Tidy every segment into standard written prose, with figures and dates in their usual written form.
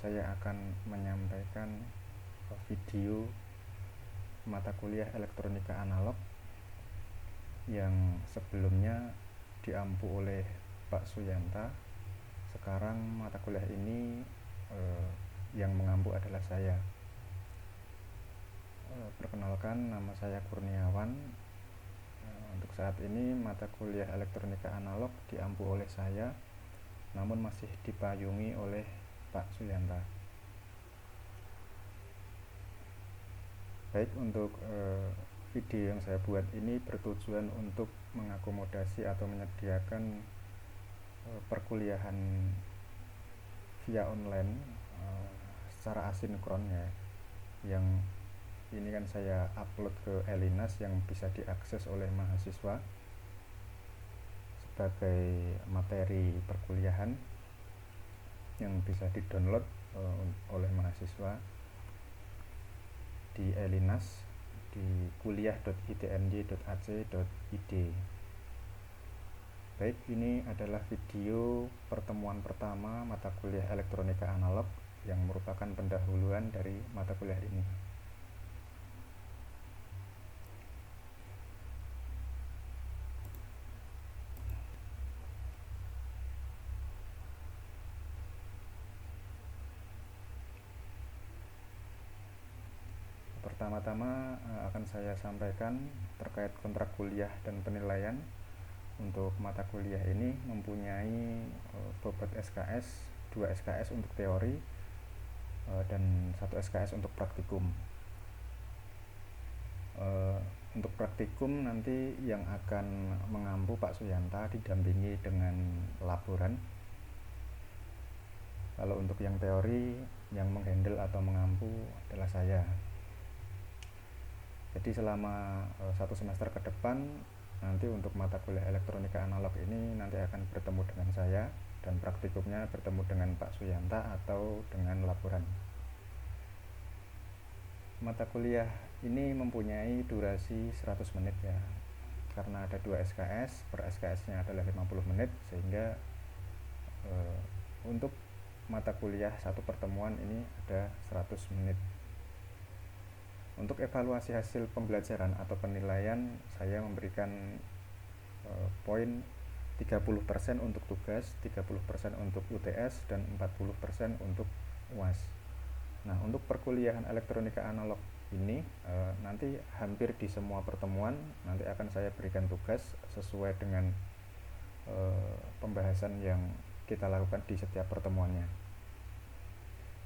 saya akan menyampaikan video mata kuliah elektronika analog yang sebelumnya diampu oleh Pak Suyanta. Sekarang mata kuliah ini yang mengampu adalah saya. Perkenalkan, nama saya Kurniawan. Untuk saat ini mata kuliah elektronika analog diampu oleh saya, namun masih dipayungi oleh Pak Suyanta. Baik, untuk video yang saya buat ini bertujuan untuk mengakomodasi atau menyediakan perkuliahan via online secara asinkron ya, yang ini kan saya upload ke Elinas yang bisa diakses oleh mahasiswa sebagai materi perkuliahan yang bisa di-download oleh mahasiswa di Elinas di kuliah.itnj.ac.id. Baik, ini adalah video pertemuan pertama mata kuliah elektronika analog yang merupakan pendahuluan dari mata kuliah ini. Pertama-tama akan saya sampaikan terkait kontrak kuliah dan penilaian. Untuk mata kuliah ini mempunyai bobot SKS, 2 SKS untuk teori dan 1 SKS untuk praktikum. Untuk praktikum nanti yang akan mengampu Pak Suyanta didampingi dengan laboran. Kalau untuk yang teori, yang menghandle atau mengampu adalah saya. Jadi selama 1 semester ke depan, nanti untuk mata kuliah elektronika analog ini nanti akan bertemu dengan saya, dan praktikumnya bertemu dengan Pak Suyanta atau dengan laboran. Mata kuliah ini mempunyai durasi 100 menit ya, karena ada 2 SKS, per SKS nya adalah 50 menit, sehingga untuk mata kuliah satu pertemuan ini ada 100 menit. Untuk evaluasi hasil pembelajaran atau penilaian, saya memberikan poin 30% untuk tugas, 30% untuk UTS, dan 40% untuk UAS. Nah, untuk perkuliahan elektronika analog ini nanti hampir di semua pertemuan nanti akan saya berikan tugas sesuai dengan pembahasan yang kita lakukan di setiap pertemuannya.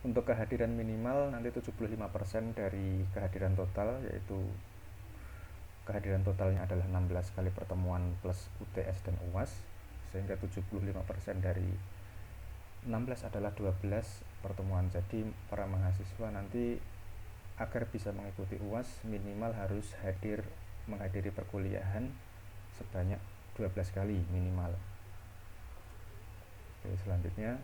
Untuk kehadiran minimal nanti 75% dari kehadiran total, yaitu kehadiran totalnya adalah 16 kali pertemuan plus UTS dan UAS, sehingga 75% dari 16 adalah 12 pertemuan. Jadi para mahasiswa nanti agar bisa mengikuti UAS minimal harus menghadiri perkuliahan sebanyak 12 kali minimal. Oke, selanjutnya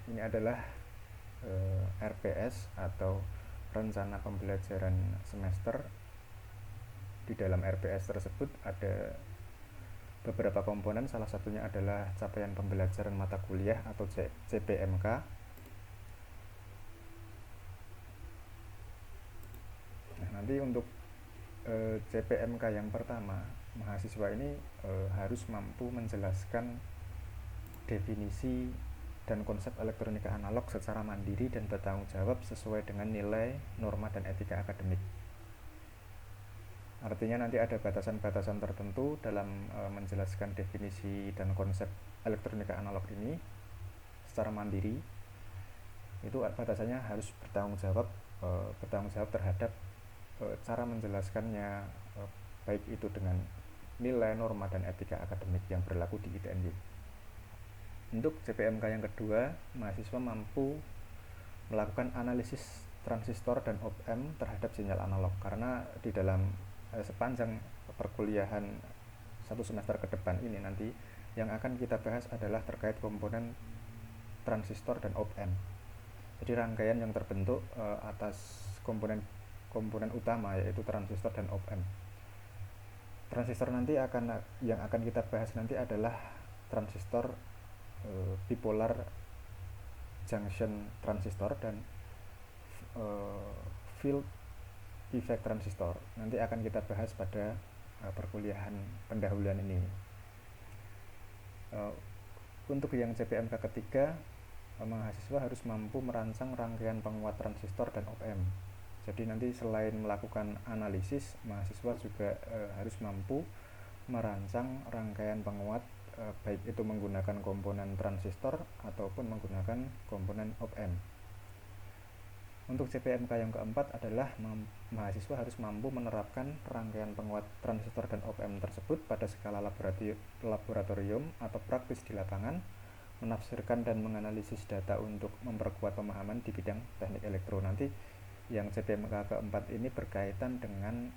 ini adalah RPS atau rencana pembelajaran semester. Di dalam RPS tersebut ada beberapa komponen, salah satunya adalah capaian pembelajaran mata kuliah atau CPMK. Nah, nanti untuk CPMK yang pertama, mahasiswa ini harus mampu menjelaskan definisi dan konsep elektronika analog secara mandiri dan bertanggung jawab sesuai dengan nilai, norma, dan etika akademik. Artinya nanti ada batasan-batasan tertentu dalam menjelaskan definisi dan konsep elektronika analog ini secara mandiri. Itu batasannya harus bertanggung jawab terhadap cara menjelaskannya, baik itu dengan nilai, norma, dan etika akademik yang berlaku di ITNJ. Untuk CPMK yang kedua, mahasiswa mampu melakukan analisis transistor dan op-amp terhadap sinyal analog, karena di dalam sepanjang perkuliahan 1 semester ke depan ini nanti yang akan kita bahas adalah terkait komponen transistor dan op-amp. Jadi rangkaian yang terbentuk atas komponen utama, yaitu transistor dan op-amp. Transistor nanti yang akan kita bahas nanti adalah transistor bipolar junction transistor dan field effect transistor. Nanti akan kita bahas pada perkuliahan pendahuluan ini. Untuk yang CPMK ketiga, mahasiswa harus mampu merancang rangkaian penguat transistor dan op-amp. Jadi nanti selain melakukan analisis, mahasiswa juga harus mampu merancang rangkaian penguat, baik itu menggunakan komponen transistor ataupun menggunakan komponen op-amp. Untuk CPMK yang keempat adalah mahasiswa harus mampu menerapkan rangkaian penguat transistor dan op-amp tersebut pada skala laboratorium atau praktis di lapangan, menafsirkan dan menganalisis data untuk memperkuat pemahaman di bidang teknik elektro. Nanti yang CPMK keempat ini berkaitan dengan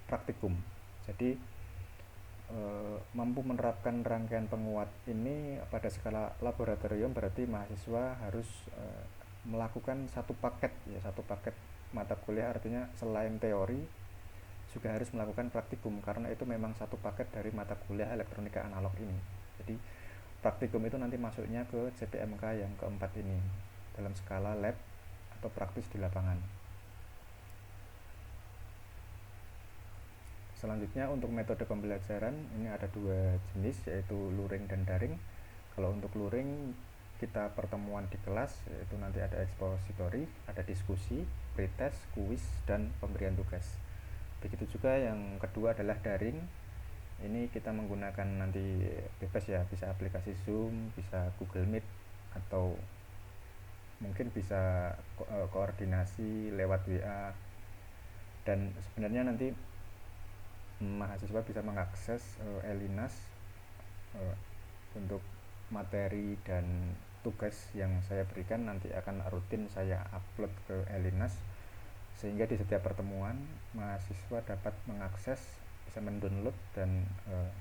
praktikum. Jadi mampu menerapkan rangkaian penguat ini pada skala laboratorium berarti mahasiswa harus melakukan satu paket mata kuliah, artinya selain teori juga harus melakukan praktikum karena itu memang satu paket dari mata kuliah elektronika analog ini. Jadi praktikum itu nanti masuknya ke CPMK yang keempat ini dalam skala lab atau praktis di lapangan. Selanjutnya untuk metode pembelajaran ini ada dua jenis, yaitu luring dan daring. Kalau untuk luring kita pertemuan di kelas, yaitu nanti ada expository, ada diskusi, pretest, kuis, dan pemberian tugas. Begitu juga yang kedua adalah daring. Ini kita menggunakan nanti bebas ya, bisa aplikasi Zoom, bisa Google Meet, atau mungkin bisa koordinasi lewat WA. Dan sebenarnya nanti mahasiswa bisa mengakses Elinas untuk materi dan tugas yang saya berikan nanti akan rutin saya upload ke Elinas, sehingga di setiap pertemuan mahasiswa dapat mengakses, bisa mendownload dan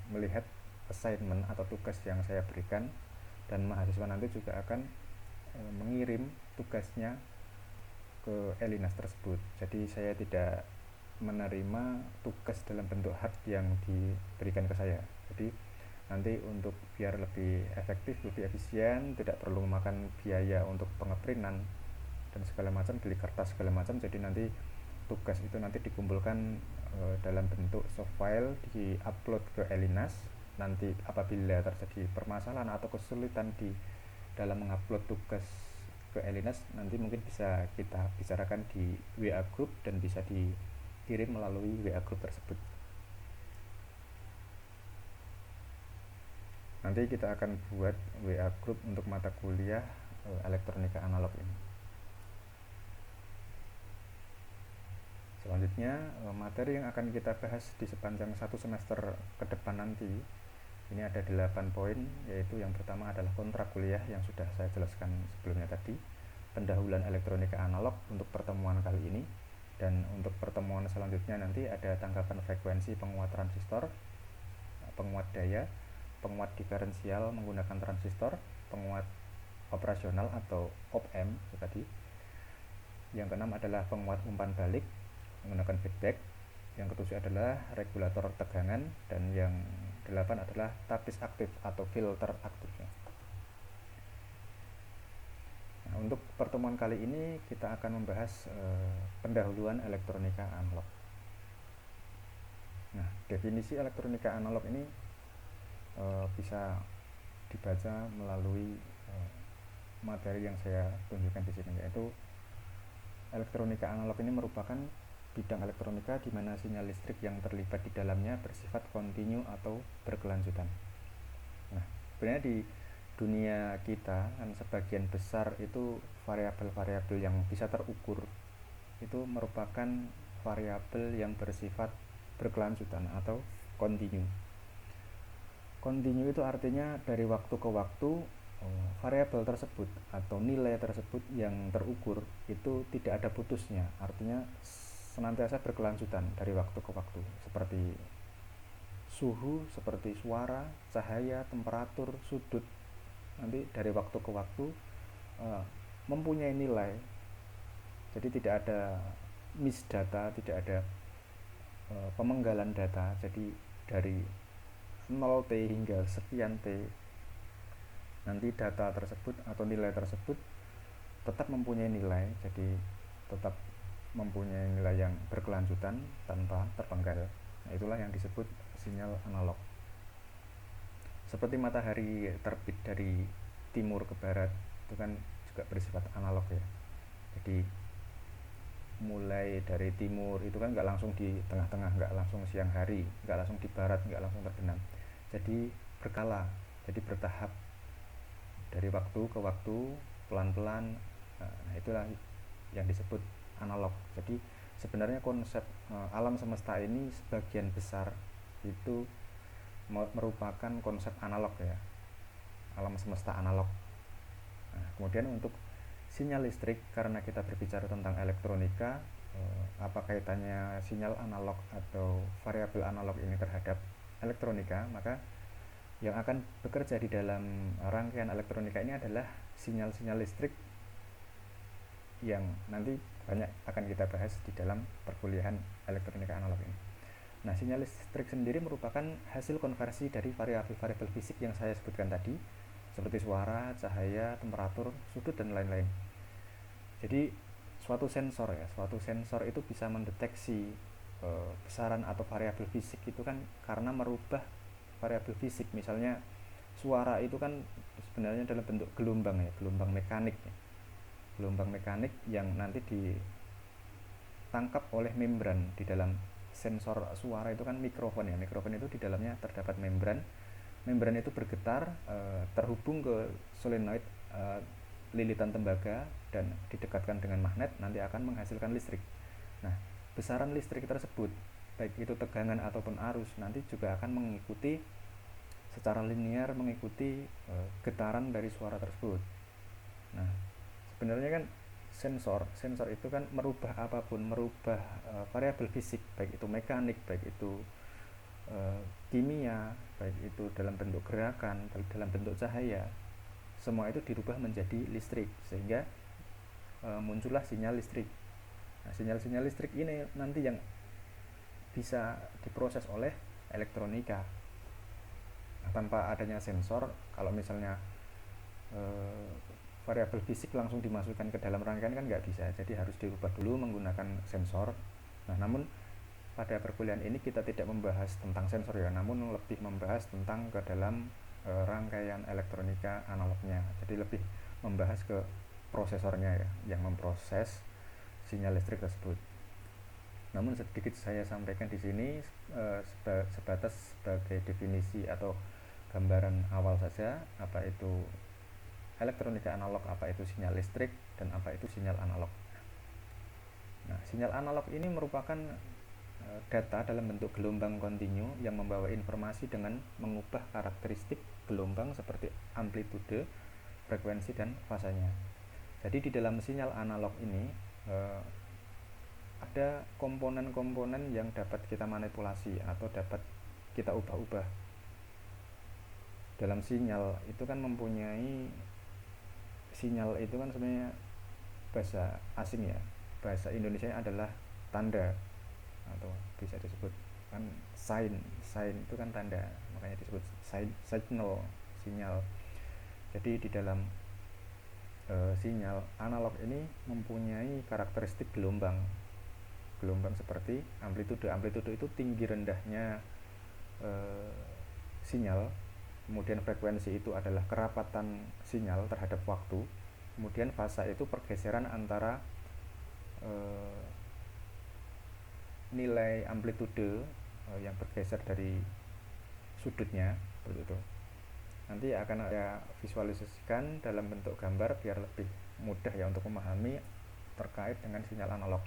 melihat assignment atau tugas yang saya berikan, dan mahasiswa nanti juga akan mengirim tugasnya ke Elinas tersebut. Jadi saya tidak menerima tugas dalam bentuk hard yang diberikan ke saya. Jadi nanti untuk biar lebih efektif, lebih efisien, tidak perlu memakan biaya untuk pengeprintan dan segala macam, beli kertas segala macam. Jadi nanti tugas itu nanti dikumpulkan dalam bentuk soft file, di-upload ke Elinas. Nanti apabila terjadi permasalahan atau kesulitan di dalam mengupload tugas ke Elinas, nanti mungkin bisa kita bicarakan di WA group dan bisa dikirim melalui WA group tersebut. Nanti kita akan buat WA group untuk mata kuliah elektronika analog ini. Selanjutnya materi yang akan kita bahas di sepanjang satu semester ke depan nanti, ini ada 8 poin, yaitu yang pertama adalah kontrak kuliah yang sudah saya jelaskan sebelumnya tadi, pendahuluan elektronika analog untuk pertemuan kali ini, dan untuk pertemuan selanjutnya nanti ada tanggapan frekuensi penguat transistor, penguat daya, penguat diferensial menggunakan transistor, penguat operasional atau op-amp tadi. Yang keenam adalah penguat umpan balik menggunakan feedback. Yang ketujuh adalah regulator tegangan, dan yang 8 adalah tapis aktif atau filter aktifnya. Nah, untuk pertemuan kali ini kita akan membahas pendahuluan elektronika analog. Nah, definisi elektronika analog ini bisa dibaca melalui materi yang saya tunjukkan di sini, yaitu elektronika analog ini merupakan bidang elektronika di mana sinyal listrik yang terlibat di dalamnya bersifat kontinu atau berkelanjutan. Nah, sebenarnya di dunia kita kan sebagian besar itu variabel-variabel yang bisa terukur itu merupakan variabel yang bersifat berkelanjutan atau kontinu. Kontinu itu artinya dari waktu ke waktu variabel tersebut atau nilai tersebut yang terukur itu tidak ada putusnya, artinya senantiasa berkelanjutan dari waktu ke waktu, seperti suhu, seperti suara, cahaya, temperatur, sudut, nanti dari waktu ke waktu mempunyai nilai. Jadi tidak ada miss data, tidak ada pemenggalan data. Jadi dari 0T hingga sekian T, nanti data tersebut atau nilai tersebut tetap mempunyai nilai, jadi tetap mempunyai nilai yang berkelanjutan tanpa terpenggal. Nah, itulah yang disebut sinyal analog. Seperti matahari terbit dari timur ke barat, itu kan juga bersifat analog ya. Jadi mulai dari timur itu kan nggak langsung di tengah-tengah, nggak langsung siang hari, nggak langsung di barat, nggak langsung terbenam. Jadi berkala, jadi bertahap dari waktu ke waktu, pelan-pelan. Nah, itulah yang disebut analog. Jadi sebenarnya konsep alam semesta ini sebagian besar itu merupakan konsep analog ya, alam semesta analog. Nah, kemudian untuk sinyal listrik, karena kita berbicara tentang elektronika, apa kaitannya sinyal analog atau variabel analog ini terhadap elektronika, maka yang akan bekerja di dalam rangkaian elektronika ini adalah sinyal-sinyal listrik yang nanti banyak akan kita bahas di dalam perkuliahan elektronika analog ini. Nah, sinyal listrik sendiri merupakan hasil konversi dari variabel-variabel fisik yang saya sebutkan tadi, seperti suara, cahaya, temperatur, sudut, dan lain-lain. Jadi suatu sensor itu bisa mendeteksi besaran atau variabel fisik itu kan karena merubah variabel fisik. Misalnya suara itu kan sebenarnya dalam bentuk gelombang ya, gelombang mekanik yang nanti ditangkap oleh membran. Di dalam sensor suara itu kan mikrofon ya, mikrofon itu di dalamnya terdapat membran itu bergetar, terhubung ke solenoid lilitan tembaga dan didekatkan dengan magnet, nanti akan menghasilkan listrik. Nah, besaran listrik tersebut, baik itu tegangan ataupun arus, nanti juga akan mengikuti secara linear mengikuti getaran dari suara tersebut. Nah, sebenarnya kan sensor itu kan merubah apapun, merubah variabel fisik, baik itu mekanik, baik itu kimia, baik itu dalam bentuk gerakan, baik dalam bentuk cahaya, semua itu dirubah menjadi listrik, sehingga muncullah sinyal listrik. Nah, sinyal-sinyal listrik ini nanti yang bisa diproses oleh elektronika. Nah, tanpa adanya sensor, kalau misalnya variabel fisik langsung dimasukkan ke dalam rangkaian kan nggak bisa, jadi harus dirubah dulu menggunakan sensor. Nah, namun pada perkuliahan ini kita tidak membahas tentang sensor ya, namun lebih membahas tentang ke dalam rangkaian elektronika analognya. Jadi lebih membahas ke prosesornya ya, yang memproses sinyal listrik tersebut. Namun sedikit saya sampaikan di sini sebatas sebagai definisi atau gambaran awal saja, apa itu elektronika analog, apa itu sinyal listrik, dan apa itu sinyal analog. Nah, sinyal analog ini merupakan data dalam bentuk gelombang kontinu yang membawa informasi dengan mengubah karakteristik gelombang seperti amplitude, frekuensi, dan fasanya. Jadi di dalam sinyal analog ini ada komponen-komponen yang dapat kita manipulasi atau dapat kita ubah-ubah. Dalam sinyal itu kan mempunyai, sinyal itu kan sebenarnya bahasa asing ya, bahasa Indonesia adalah tanda, atau bisa disebut kan sign itu kan tanda, makanya disebut signal, sinyal. Jadi di dalam sinyal analog ini mempunyai karakteristik gelombang seperti amplitude itu tinggi rendahnya sinyal, kemudian frekuensi itu adalah kerapatan sinyal terhadap waktu, kemudian fasa itu pergeseran antara nilai amplitude yang bergeser dari sudutnya, seperti itu. Nanti akan saya visualisasikan dalam bentuk gambar biar lebih mudah ya untuk memahami terkait dengan sinyal analog.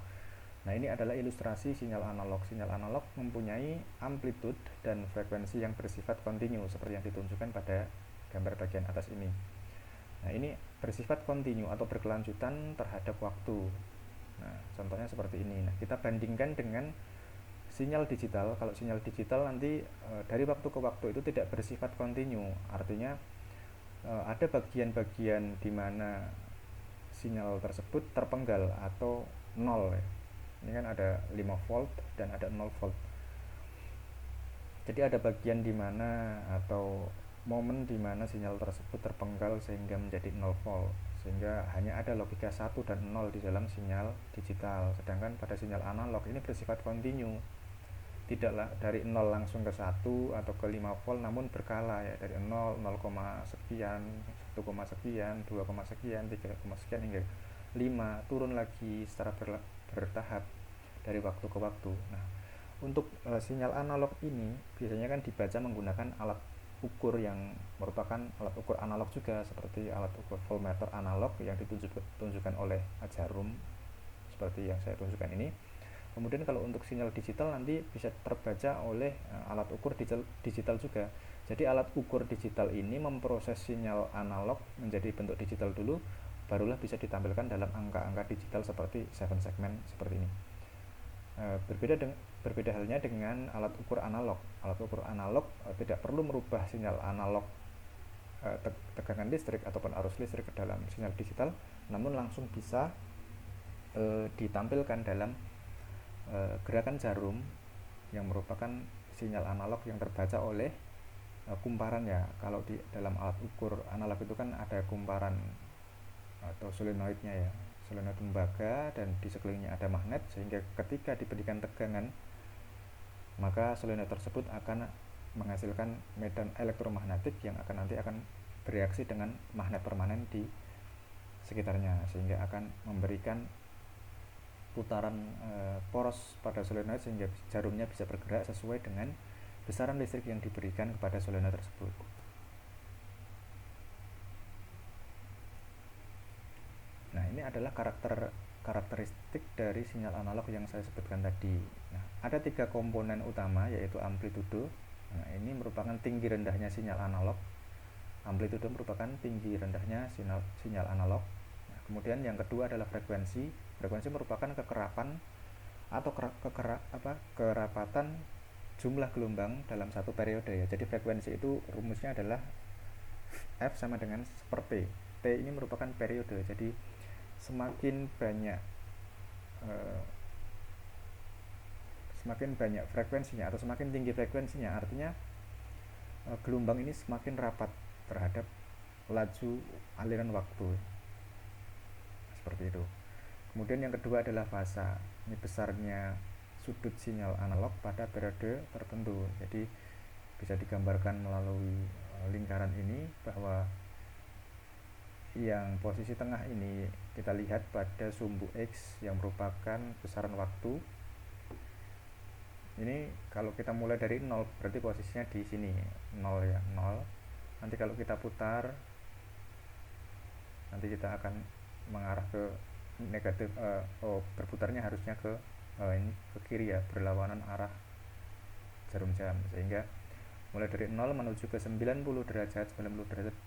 Nah, ini adalah ilustrasi sinyal analog. Sinyal analog mempunyai amplitude dan frekuensi yang bersifat kontinu seperti yang ditunjukkan pada gambar bagian atas ini. Nah, ini bersifat kontinu atau berkelanjutan terhadap waktu. Nah, contohnya seperti ini. Nah, kita bandingkan dengan sinyal digital. Kalau sinyal digital nanti dari waktu ke waktu itu tidak bersifat kontinu. Artinya ada bagian-bagian di mana sinyal tersebut terpenggal atau nol ya. Ini kan ada 5 volt dan ada 0 volt. Jadi ada bagian di mana atau momen di mana sinyal tersebut terpenggal sehingga menjadi 0 volt, sehingga hanya ada logika 1 dan 0 di dalam sinyal digital. Sedangkan pada sinyal analog ini bersifat kontinu, tidaklah dari 0 langsung ke 1 atau ke 5 volt, namun berkala ya, dari 0, 0, sekian, 1, sekian, 2, sekian, 3, sekian hingga 5, turun lagi secara bertahap dari waktu ke waktu. Nah, untuk sinyal analog ini biasanya kan dibaca menggunakan alat ukur yang merupakan alat ukur analog juga, seperti alat ukur voltmeter analog yang ditunjukkan oleh jarum seperti yang saya tunjukkan ini. Kemudian kalau untuk sinyal digital nanti bisa terbaca oleh alat ukur digital juga. Jadi alat ukur digital ini memproses sinyal analog menjadi bentuk digital dulu, barulah bisa ditampilkan dalam angka-angka digital seperti 7 segmen seperti ini. Berbeda halnya dengan alat ukur analog. Alat ukur analog tidak perlu merubah sinyal analog tegangan listrik ataupun arus listrik ke dalam sinyal digital, namun langsung bisa ditampilkan dalam gerakan jarum yang merupakan sinyal analog yang terbaca oleh kumparan ya. Kalau di dalam alat ukur analog itu kan ada kumparan atau solenoidnya ya, solenoid tembaga, dan di sekelilingnya ada magnet, sehingga ketika diberikan tegangan maka solenoid tersebut akan menghasilkan medan elektromagnetik yang nanti akan bereaksi dengan magnet permanen di sekitarnya, sehingga akan memberikan putaran poros pada solenoid sehingga jarumnya bisa bergerak sesuai dengan besaran listrik yang diberikan kepada solenoid tersebut. Nah, ini adalah karakteristik dari sinyal analog yang saya sebutkan tadi. Nah, ada 3 komponen utama, yaitu amplitudo. Nah, ini merupakan tinggi rendahnya sinyal analog. Amplitudo merupakan tinggi rendahnya sinyal analog. Nah, kemudian yang kedua adalah frekuensi. Frekuensi merupakan kekerapan atau kerapatan jumlah gelombang dalam satu periode ya. Jadi frekuensi itu rumusnya adalah F sama dengan per T. T ini merupakan periode. Jadi semakin banyak frekuensinya atau semakin tinggi frekuensinya, artinya gelombang ini semakin rapat terhadap laju aliran waktu, seperti itu. Kemudian yang kedua adalah fasa. Ini besarnya sudut sinyal analog pada periode tertentu. Jadi bisa digambarkan melalui lingkaran ini, bahwa yang posisi tengah ini kita lihat pada sumbu X yang merupakan besaran waktu. Ini kalau kita mulai dari 0 berarti posisinya di sini 0 ya, 0. Nanti kalau kita putar, nanti kita akan mengarah ke negatif, berputarnya harusnya ke ini ke kiri ya, berlawanan arah jarum jam, sehingga mulai dari 0 menuju ke 90 derajat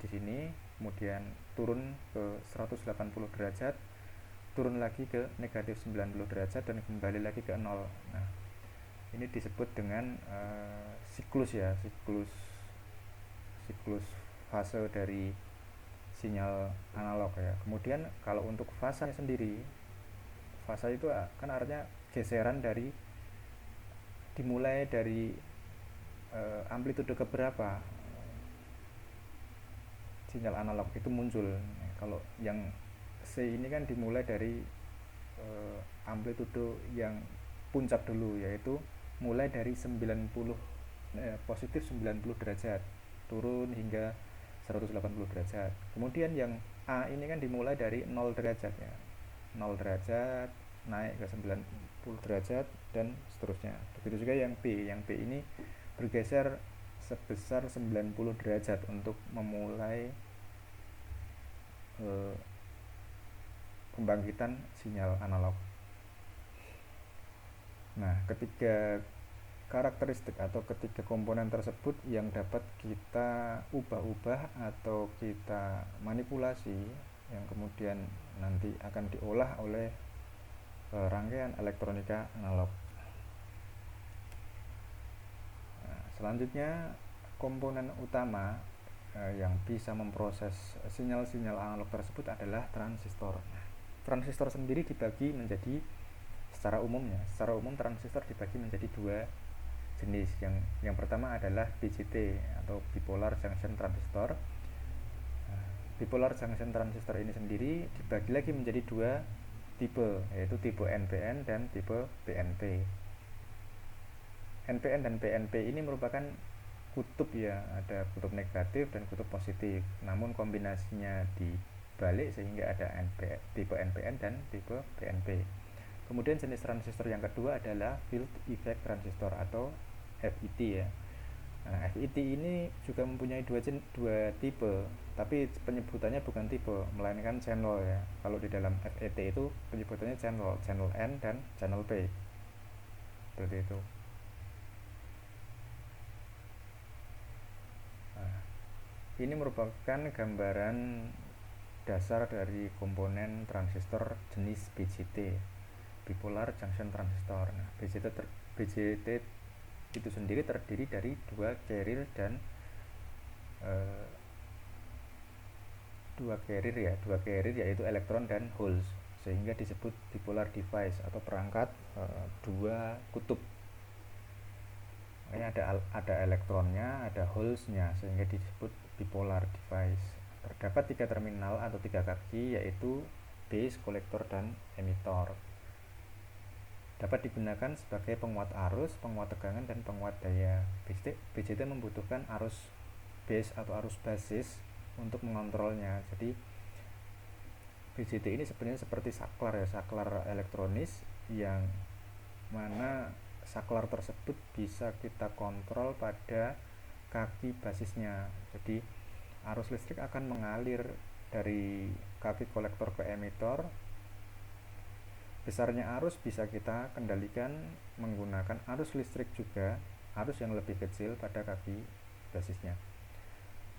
di sini, kemudian turun ke 180 derajat, turun lagi ke negatif 90 derajat, dan kembali lagi ke 0. Nah, ini disebut dengan siklus ya, siklus fase dari sinyal analog ya. Kemudian kalau untuk fasa sendiri, fasa itu kan artinya geseran dimulai dari amplitude keberapa sinyal analog itu muncul. Kalau yang C ini kan dimulai dari amplitude yang puncak dulu, yaitu mulai dari 90 positif 90 derajat turun hingga 180 derajat. Kemudian yang A ini kan dimulai dari 0 derajat ya, 0 derajat naik ke 90 derajat dan seterusnya. Begitu juga yang B. Yang B ini bergeser sebesar 90 derajat untuk memulai pembangkitan sinyal analog. Nah, ketiga karakteristik atau ketiga komponen tersebut yang dapat kita ubah-ubah atau kita manipulasi, yang kemudian nanti akan diolah oleh rangkaian elektronika analog. Nah, selanjutnya komponen utama yang bisa memproses sinyal-sinyal analog tersebut adalah transistor. Transistor sendiri dibagi menjadi secara umum transistor dibagi menjadi jenis. Yang pertama adalah BJT atau bipolar junction transistor. Bipolar junction transistor ini sendiri dibagi lagi menjadi dua tipe, yaitu tipe NPN dan tipe PNP. NPN dan PNP ini merupakan kutub ya, ada kutub negatif dan kutub positif, namun kombinasinya dibalik sehingga ada tipe NPN dan tipe PNP. Kemudian jenis transistor yang kedua adalah field effect transistor atau FET ya. Nah, FET ini juga mempunyai dua tipe, tapi penyebutannya bukan tipe, melainkan channel ya. Kalau di dalam FET itu penyebutannya channel N dan channel P. Seperti itu. Nah, ini merupakan gambaran dasar dari komponen transistor jenis BJT, bipolar junction transistor. Nah, BJT itu sendiri terdiri dari dua carrier dan dua carrier yaitu elektron dan holes, sehingga disebut bipolar device atau perangkat dua kutub. Ini ada elektronnya, ada holesnya, sehingga disebut bipolar device. Terdapat tiga terminal atau tiga kaki, yaitu base, kolektor, dan emitor. Dapat digunakan sebagai penguat arus, penguat tegangan, dan penguat daya. BJT membutuhkan arus base atau arus basis untuk mengontrolnya. Jadi BJT ini sebenarnya seperti saklar ya, saklar elektronis, yang mana saklar tersebut bisa kita kontrol pada kaki basisnya. Jadi arus listrik akan mengalir dari kaki kolektor ke emitor. Besarnya arus bisa kita kendalikan menggunakan arus listrik juga, arus yang lebih kecil pada kaki basisnya.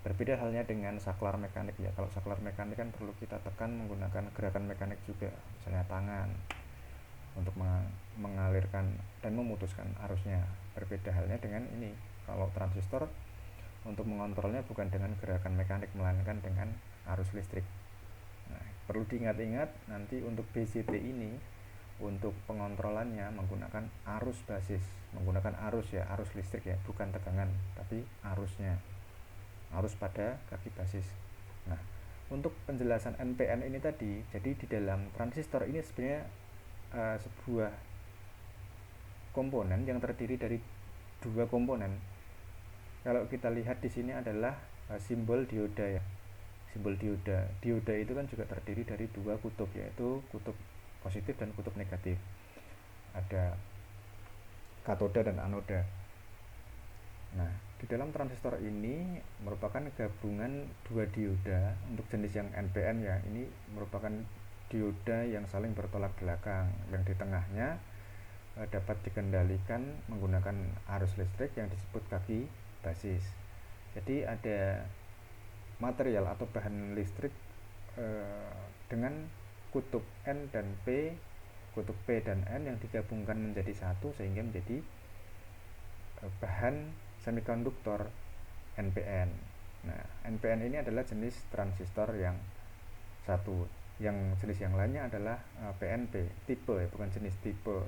Berbeda halnya dengan saklar mekanik ya. Kalau saklar mekanik kan perlu kita tekan menggunakan gerakan mekanik juga, misalnya tangan, untuk mengalirkan dan memutuskan arusnya. Berbeda halnya dengan ini. Kalau transistor, untuk mengontrolnya bukan dengan gerakan mekanik, melainkan dengan arus listrik. Nah, perlu diingat-ingat nanti untuk BJT ini, untuk pengontrolannya menggunakan arus basis, menggunakan arus ya, arus listrik ya, bukan tegangan, tapi arusnya, arus pada kaki basis. Nah, untuk penjelasan NPN ini tadi, jadi di dalam transistor ini sebenarnya sebuah komponen yang terdiri dari dua komponen. Kalau kita lihat di sini adalah simbol dioda ya, simbol dioda. Dioda itu kan juga terdiri dari dua kutub, yaitu kutub positif dan kutub negatif. Ada katoda dan anoda. Nah, di dalam transistor ini merupakan gabungan dua dioda. Untuk jenis yang NPN ya, ini merupakan dioda yang saling bertolak belakang, yang di tengahnya dapat dikendalikan menggunakan arus listrik yang disebut kaki basis. Jadi ada material atau bahan listrik dengan kutub N dan P, kutub P dan N yang digabungkan menjadi satu sehingga menjadi bahan semikonduktor NPN. Nah, NPN ini adalah jenis transistor yang satu. Yang jenis yang lainnya adalah PNP, tipe ya, bukan jenis tipe.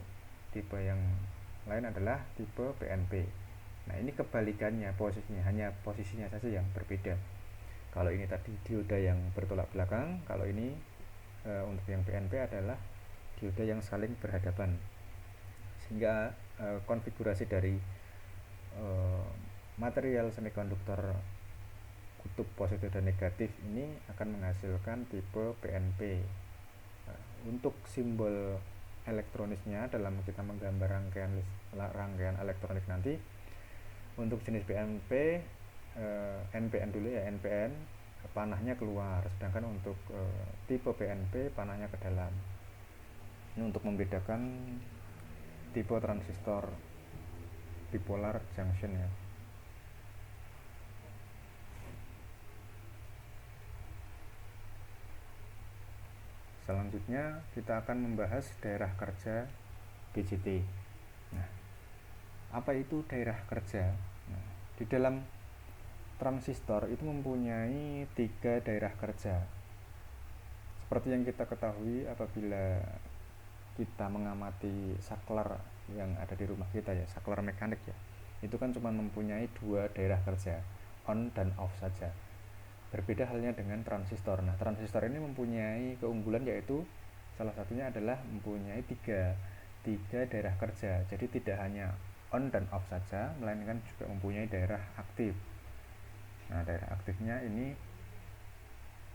Tipe yang lain adalah tipe PNP. Nah, ini kebalikannya posisinya, hanya posisinya saja yang berbeda. Kalau ini tadi dioda yang bertolak belakang, kalau ini untuk yang PNP adalah dioda yang saling berhadapan, sehingga konfigurasi dari material semikonduktor kutub positif dan negatif ini akan menghasilkan tipe PNP. Untuk simbol elektronisnya dalam kita menggambar rangkaian elektronik nanti, untuk jenis PNP NPN dulu ya, NPN panahnya keluar, sedangkan untuk tipe PNP panahnya ke dalam. Ini untuk membedakan tipe transistor bipolar junction ya. Selanjutnya kita akan membahas daerah kerja BJT. Nah, apa itu daerah kerja? Nah, di dalam transistor itu mempunyai 3 daerah kerja. Seperti yang kita ketahui apabila kita mengamati saklar yang ada di rumah kita ya, saklar mekanik ya. itu kan cuma mempunyai dua daerah kerja, on dan off saja. Berbeda halnya dengan transistor. Nah, transistor ini mempunyai keunggulan yaitu salah satunya adalah mempunyai tiga daerah kerja. Jadi tidak hanya on dan off saja, melainkan juga mempunyai daerah aktif. Nah, daerah aktifnya ini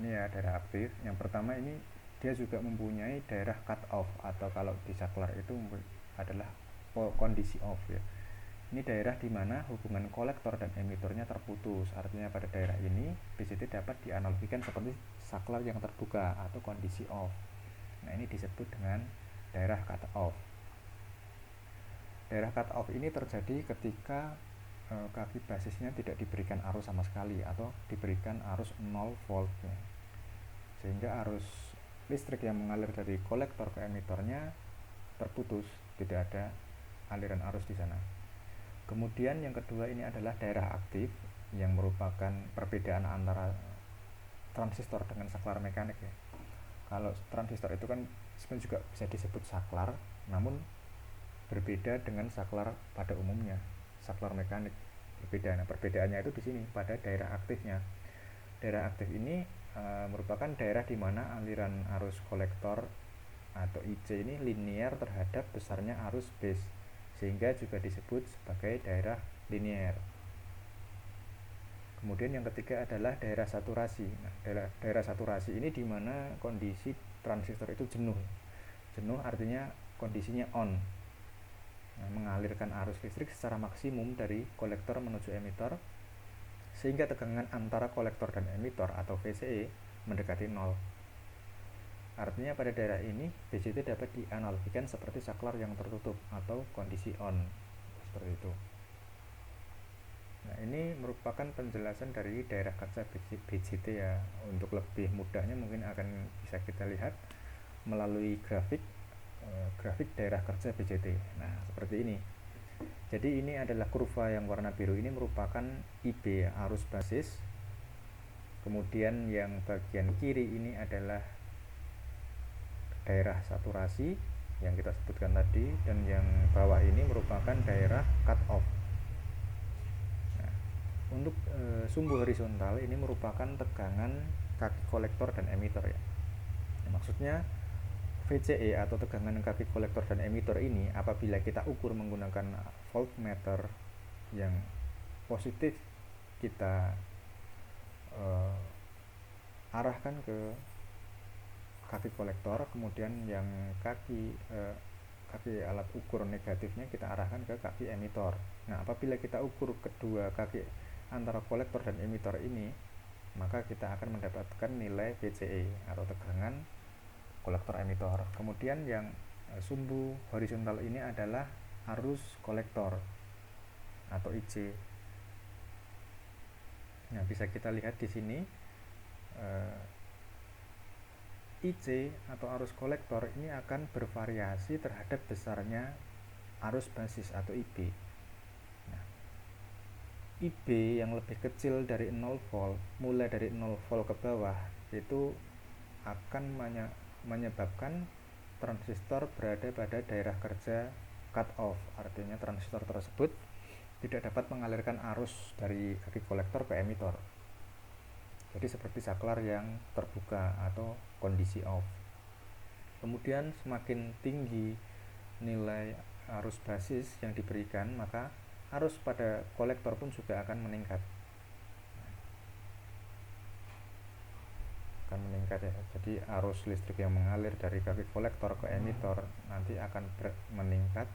ya daerah aktif. Yang pertama ini dia juga mempunyai daerah cut off, atau kalau di saklar itu adalah kondisi off ya. Ini daerah di mana hubungan kolektor dan emitornya terputus. Artinya pada daerah ini BJT dapat dianalogikan seperti saklar yang terbuka atau kondisi off. Nah, ini disebut dengan daerah cut off. Daerah cut off ini terjadi ketika kaki basisnya tidak diberikan arus sama sekali atau diberikan arus 0 volt ya. Sehingga arus listrik yang mengalir dari kolektor ke emitornya terputus, tidak ada aliran arus di sana. Kemudian yang kedua ini adalah daerah aktif, yang merupakan perbedaan antara transistor dengan saklar mekanik ya. Kalau transistor itu kan sebenarnya juga bisa disebut saklar, namun berbeda dengan saklar pada umumnya. Saklar mekanik berbeda. Nah, perbedaannya itu di sini pada daerah aktifnya. Daerah aktif ini merupakan daerah di mana aliran arus kolektor atau IC ini linear terhadap besarnya arus base, sehingga juga disebut sebagai daerah linear. Kemudian yang ketiga adalah daerah saturasi. Nah, daerah saturasi ini di mana kondisi transistor itu jenuh. Jenuh artinya kondisinya on. Nah, mengalirkan arus listrik secara maksimum dari kolektor menuju emitor, sehingga tegangan antara kolektor dan emitor atau VCE mendekati 0. Artinya pada daerah ini BJT dapat dianalogikan seperti saklar yang tertutup atau kondisi on, seperti itu. Nah, ini merupakan penjelasan dari daerah kerja BJT ya. Untuk lebih mudahnya mungkin akan bisa kita lihat melalui grafik daerah kerja BJT. Nah, seperti ini. Jadi ini adalah kurva yang warna biru, ini merupakan IB, arus basis. Kemudian yang bagian kiri ini adalah daerah saturasi yang kita sebutkan tadi, dan yang bawah ini merupakan daerah cut off. Nah, untuk sumbu horizontal ini merupakan tegangan kaki kolektor dan emitor ya. Nah, maksudnya VCE atau tegangan kaki kolektor dan emitor ini apabila kita ukur menggunakan voltmeter yang positif, kita arahkan ke kaki kolektor, kemudian yang kaki alat ukur negatifnya kita arahkan ke kaki emitor. Nah, apabila kita ukur kedua kaki antara kolektor dan emitor ini, maka kita akan mendapatkan nilai VCE atau tegangan kolektor emitor. Kemudian yang sumbu horizontal ini adalah arus kolektor atau IC. Nah, bisa kita lihat di sini IC atau arus kolektor ini akan bervariasi terhadap besarnya arus basis atau IB. Nah, IB yang lebih kecil dari 0 volt, mulai dari 0 volt ke bawah, itu akan menyebabkan transistor berada pada daerah kerja cut off. Artinya transistor tersebut tidak dapat mengalirkan arus dari kaki kolektor ke emitor. Jadi seperti saklar yang terbuka atau kondisi off. Kemudian semakin tinggi nilai arus basis yang diberikan, maka arus pada kolektor pun juga akan meningkat. Ya. Jadi arus listrik yang mengalir dari kaki kolektor ke emitor nanti akan meningkat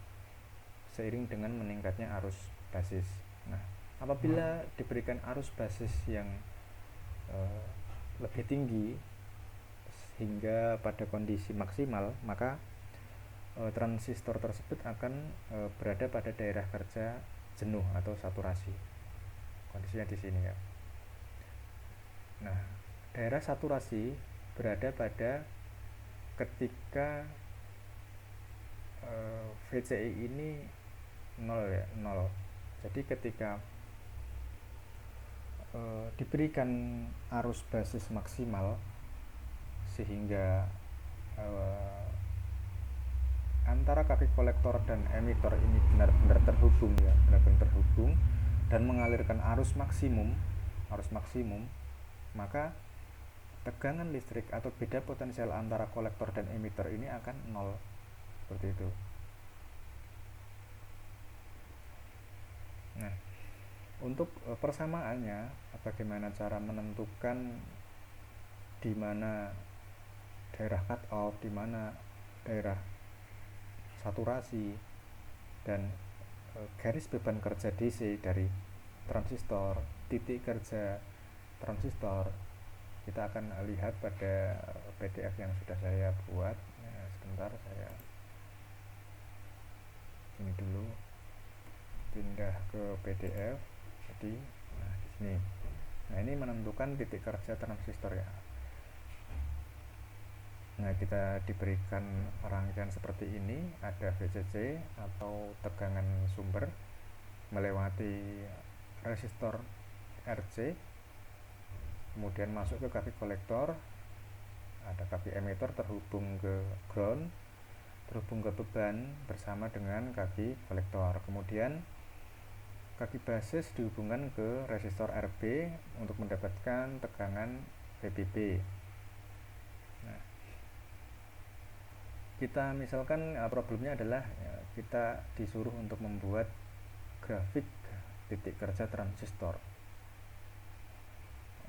seiring dengan meningkatnya arus basis. Nah, apabila diberikan arus basis yang lebih tinggi hingga pada kondisi maksimal, maka transistor tersebut akan berada pada daerah kerja jenuh atau saturasi. Kondisinya di sini ya. Nah, daerah saturasi berada pada ketika VCE ini 0 ya, 0. Jadi ketika diberikan arus basis maksimal sehingga antara kaki kolektor dan emitor ini benar-benar terhubung ya, benar-benar terhubung dan mengalirkan arus maksimum, maka tegangan listrik atau beda potensial antara kolektor dan emitor ini akan nol, seperti itu. Nah, untuk persamaannya, bagaimana cara menentukan di mana daerah cut off, di mana daerah saturasi, dan garis beban kerja DC dari transistor, titik kerja transistor, kita akan lihat pada PDF yang sudah saya buat. Nah, sebentar, saya ini dulu pindah ke PDF. Jadi, nah di sini. Nah, ini menentukan titik kerja transistor ya. Nah, kita diberikan rangkaian seperti ini, ada VCC atau tegangan sumber melewati resistor RC, kemudian masuk ke kaki kolektor, ada kaki emitter terhubung ke ground, terhubung ke beban bersama dengan kaki kolektor, kemudian kaki basis dihubungkan ke resistor RB untuk mendapatkan tegangan VBB. Nah, kita misalkan problemnya adalah kita disuruh untuk membuat grafik titik kerja transistor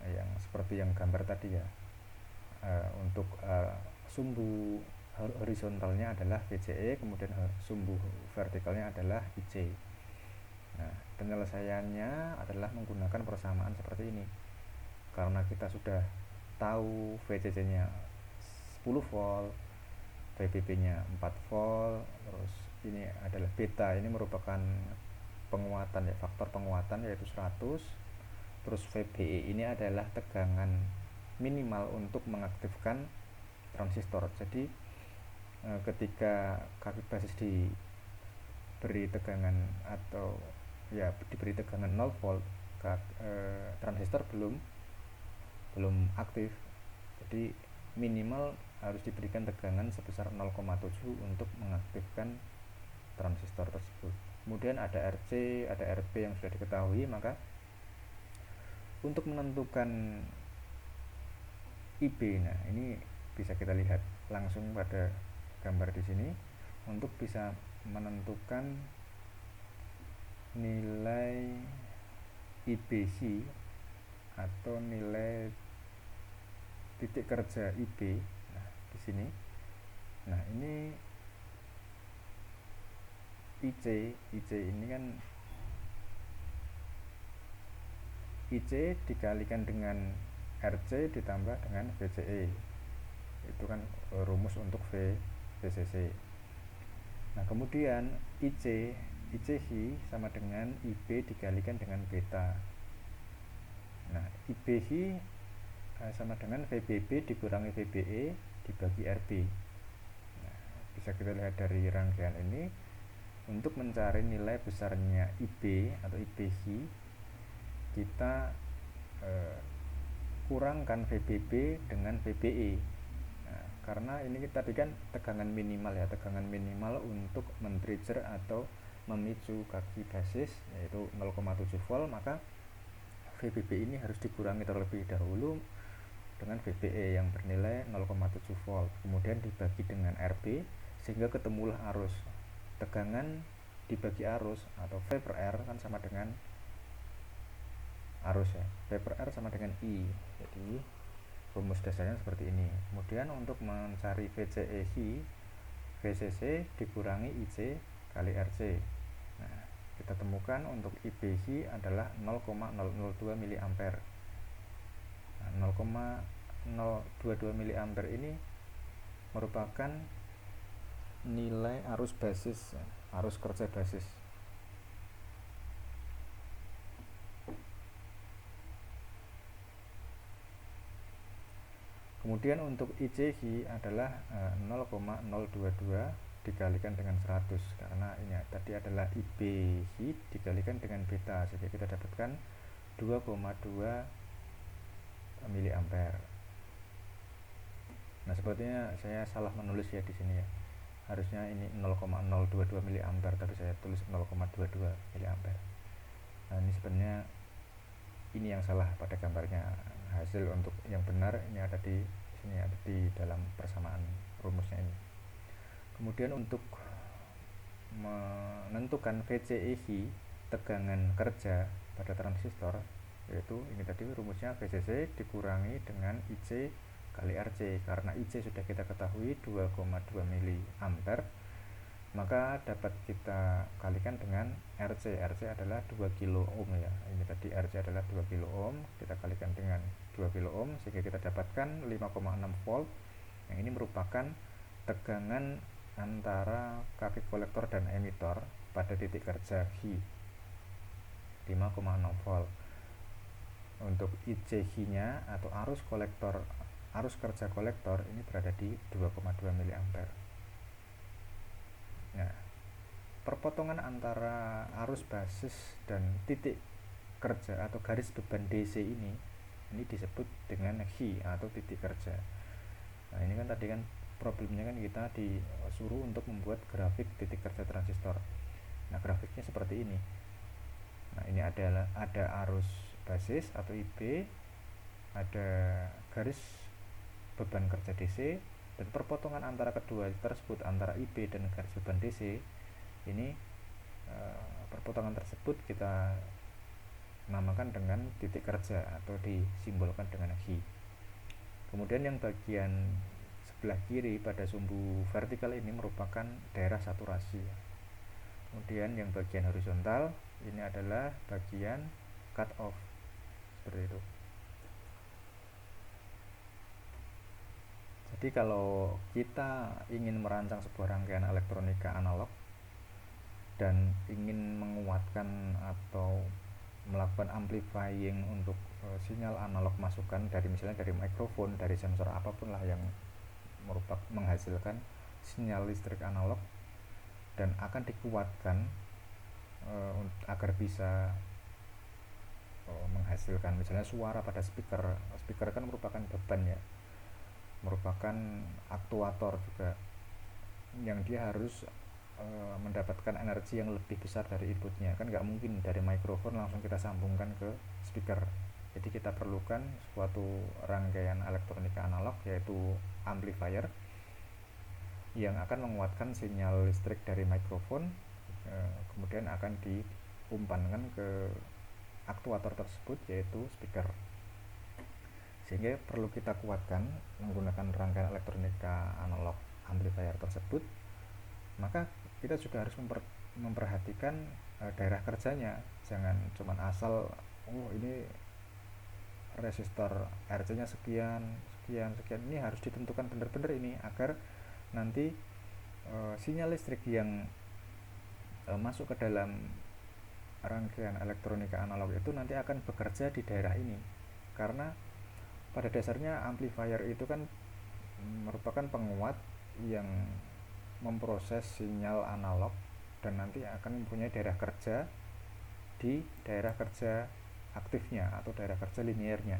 yang seperti yang gambar tadi ya. Untuk sumbu horizontalnya adalah VCE, kemudian sumbu vertikalnya adalah IC. Nah, penyelesaiannya adalah menggunakan persamaan seperti ini. Karena kita sudah tahu VCC-nya 10 volt, VBB-nya 4 volt, terus ini adalah beta, ini merupakan penguatan ya, faktor penguatan yaitu 100. Terus VBE ini adalah tegangan minimal untuk mengaktifkan transistor. Jadi ketika kaki basis diberi tegangan atau ya diberi tegangan 0 volt, transistor belum aktif. Jadi minimal harus diberikan tegangan sebesar 0,7 untuk mengaktifkan transistor tersebut. Kemudian ada RC, ada RB yang sudah diketahui, maka untuk menentukan IB, nah ini bisa kita lihat langsung pada gambar di sini. Untuk bisa menentukan nilai IBC atau nilai titik kerja IB, nah di sini. Nah, ini IC ini kan IC dikalikan dengan RC ditambah dengan VCE, itu kan rumus untuk VCC. Nah, kemudian ICC sama dengan IB dikalikan dengan beta. Nah, IBC sama dengan VBB dikurangi VBE dibagi RB. Nah, bisa kita lihat dari rangkaian ini. Untuk mencari nilai besarnya IB atau IBC, kita kurangkan VBB dengan VBE. Nah, karena ini tadi kan tegangan minimal ya, tegangan minimal untuk men-trigger atau memicu kaki basis yaitu 0,7 volt, maka VBB ini harus dikurangi terlebih dahulu dengan VBE yang bernilai 0,7 volt, kemudian dibagi dengan RB sehingga ketemulah arus. Tegangan dibagi arus atau V per R kan sama dengan arus ya, V per R sama dengan I. Jadi rumus dasarnya seperti ini. Kemudian untuk mencari VCEC, VCC dikurangi IC kali RC. Nah, kita temukan untuk IBC adalah 0,002 mA. Nah, 0,022 mA ini merupakan nilai arus basis, arus kerja basis. Kemudian untuk ICC adalah 0,022 dikalikan dengan 100, karena ini tadi adalah IBC dikalikan dengan beta, sehingga kita dapatkan 2,2 mA. Nah, sepertinya saya salah menulis ya di sini ya. harusnya ini 0,022 mA, tapi saya tulis 0,22 mA. Nah, ini sebenarnya ini yang salah pada gambarnya. Hasil untuk yang benar ini ada di sini, ada di dalam persamaan rumusnya ini. Kemudian untuk menentukan VCEH, tegangan kerja pada transistor, yaitu ini tadi rumusnya VCC dikurangi dengan IC kali RC. Karena IC sudah kita ketahui 2,2 mA, maka dapat kita kalikan dengan RC. RC adalah 2 kilo ohm ya. Ini tadi RC adalah 2 kilo ohm, kita kalikan dengan 2 kilo ohm sehingga kita dapatkan 5,6 volt. Yang ini merupakan tegangan antara kaki kolektor dan emitor pada titik kerja H, 5,6 volt. Untuk ICH nya atau arus kerja kolektor ini berada di 2,2 mA. Nah, perpotongan antara arus basis dan titik kerja atau garis beban DC ini disebut dengan H atau titik kerja. Nah, ini kan tadi kan problemnya kan kita disuruh untuk membuat grafik titik kerja transistor. Nah, grafiknya seperti ini. Nah, ini ada arus basis atau IB, ada garis beban kerja DC, dan perpotongan antara kedua tersebut, antara IB dan garis beban DC ini, perpotongan tersebut kita namakan dengan titik kerja atau disimbolkan dengan H. Kemudian yang bagian sebelah kiri pada sumbu vertikal ini merupakan daerah saturasi. Kemudian yang bagian horizontal ini adalah bagian cut off, seperti itu. Jadi kalau kita ingin merancang sebuah rangkaian elektronika analog dan ingin menguatkan atau melakukan amplifying untuk sinyal analog masukan dari misalnya dari mikrofon, dari sensor apapun lah yang menghasilkan sinyal listrik analog dan akan dikuatkan agar bisa menghasilkan misalnya suara pada speaker. Speaker kan merupakan beban ya, merupakan aktuator juga yang dia harus mendapatkan energi yang lebih besar dari inputnya. Kan nggak mungkin dari mikrofon langsung kita sambungkan ke speaker. Jadi kita perlukan suatu rangkaian elektronika analog, yaitu amplifier, yang akan menguatkan sinyal listrik dari mikrofon, kemudian akan diumpankan ke aktuator tersebut, yaitu speaker. Sehingga perlu kita kuatkan menggunakan rangkaian elektronika analog amplifier tersebut. Maka kita juga harus memperhatikan daerah kerjanya. Jangan cuma asal ini resistor RC nya sekian. Ini harus ditentukan benar-benar ini agar nanti sinyal listrik yang masuk ke dalam rangkaian elektronika analog itu nanti akan bekerja di daerah ini. Karena pada dasarnya amplifier itu kan merupakan penguat yang memproses sinyal analog dan nanti akan mempunyai daerah kerja di daerah kerja aktifnya atau daerah kerja linearnya.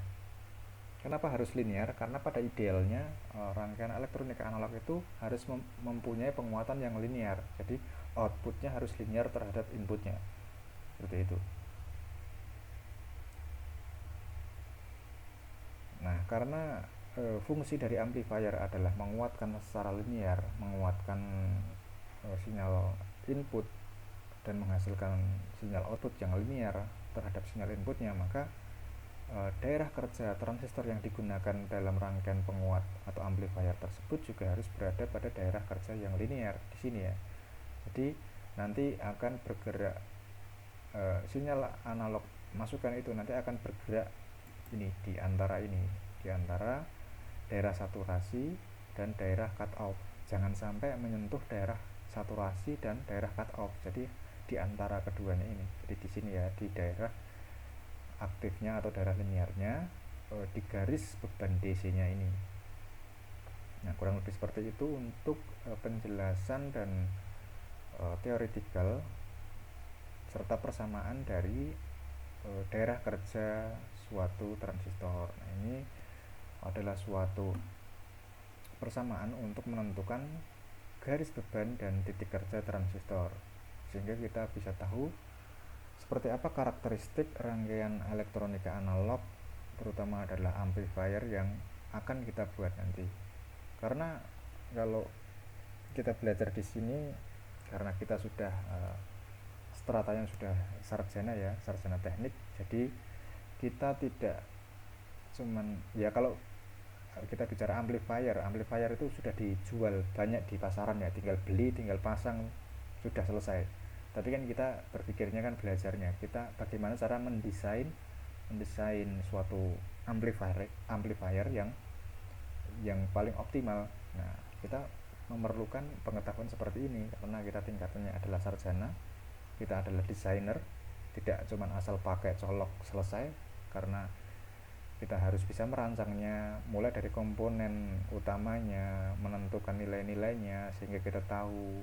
Kenapa harus linear? Karena pada idealnya rangkaian elektronika analog itu harus mempunyai penguatan yang linear. Jadi outputnya harus linear terhadap inputnya, seperti itu. Nah, karena fungsi dari amplifier adalah menguatkan secara linear, menguatkan sinyal input dan menghasilkan sinyal output yang linear terhadap sinyal inputnya, maka daerah kerja transistor yang digunakan dalam rangkaian penguat atau amplifier tersebut juga harus berada pada daerah kerja yang linear di sini ya. Jadi nanti akan bergerak sinyal analog masukan itu nanti akan bergerak ini di antara daerah saturasi dan daerah cut off. Jangan sampai menyentuh daerah saturasi dan daerah cut off. Jadi di antara keduanya ini. Jadi di sini ya, di daerah aktifnya atau daerah linearnya, di garis beban DC-nya ini. Nah, kurang lebih seperti itu untuk penjelasan dan teoretikal serta persamaan dari daerah kerja suatu transistor. Nah, ini adalah suatu persamaan untuk menentukan garis beban dan titik kerja transistor, sehingga kita bisa tahu seperti apa karakteristik rangkaian elektronika analog, terutama adalah amplifier yang akan kita buat nanti. Karena kalau kita belajar di sini, karena kita sudah stratanya sudah sarjana ya, sarjana teknik, jadi kita tidak cuman ya, kalau kita bicara amplifier itu sudah dijual banyak di pasaran ya, tinggal beli, tinggal pasang, sudah selesai. Tapi kan kita berpikirnya kan belajarnya kita bagaimana cara mendesain suatu amplifier yang paling optimal. Nah, kita memerlukan pengetahuan seperti ini karena kita tingkatannya adalah sarjana, kita adalah desainer, tidak cuma asal pakai colok selesai, karena kita harus bisa merancangnya mulai dari komponen utamanya, menentukan nilai-nilainya sehingga kita tahu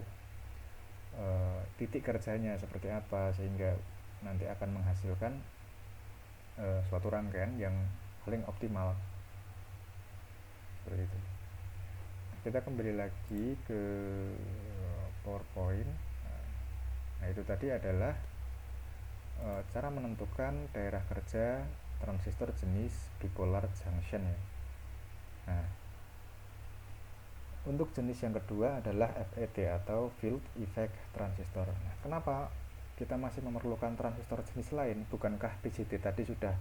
titik kerjanya seperti apa, sehingga nanti akan menghasilkan suatu rangkaian yang paling optimal. Seperti itu. Kita kembali lagi ke PowerPoint. Nah, itu tadi adalah cara menentukan daerah kerja transistor jenis bipolar junction ya. Nah, untuk jenis yang kedua adalah FET atau field effect transistor. Nah, kenapa kita masih memerlukan transistor jenis lain? Bukankah BJT tadi sudah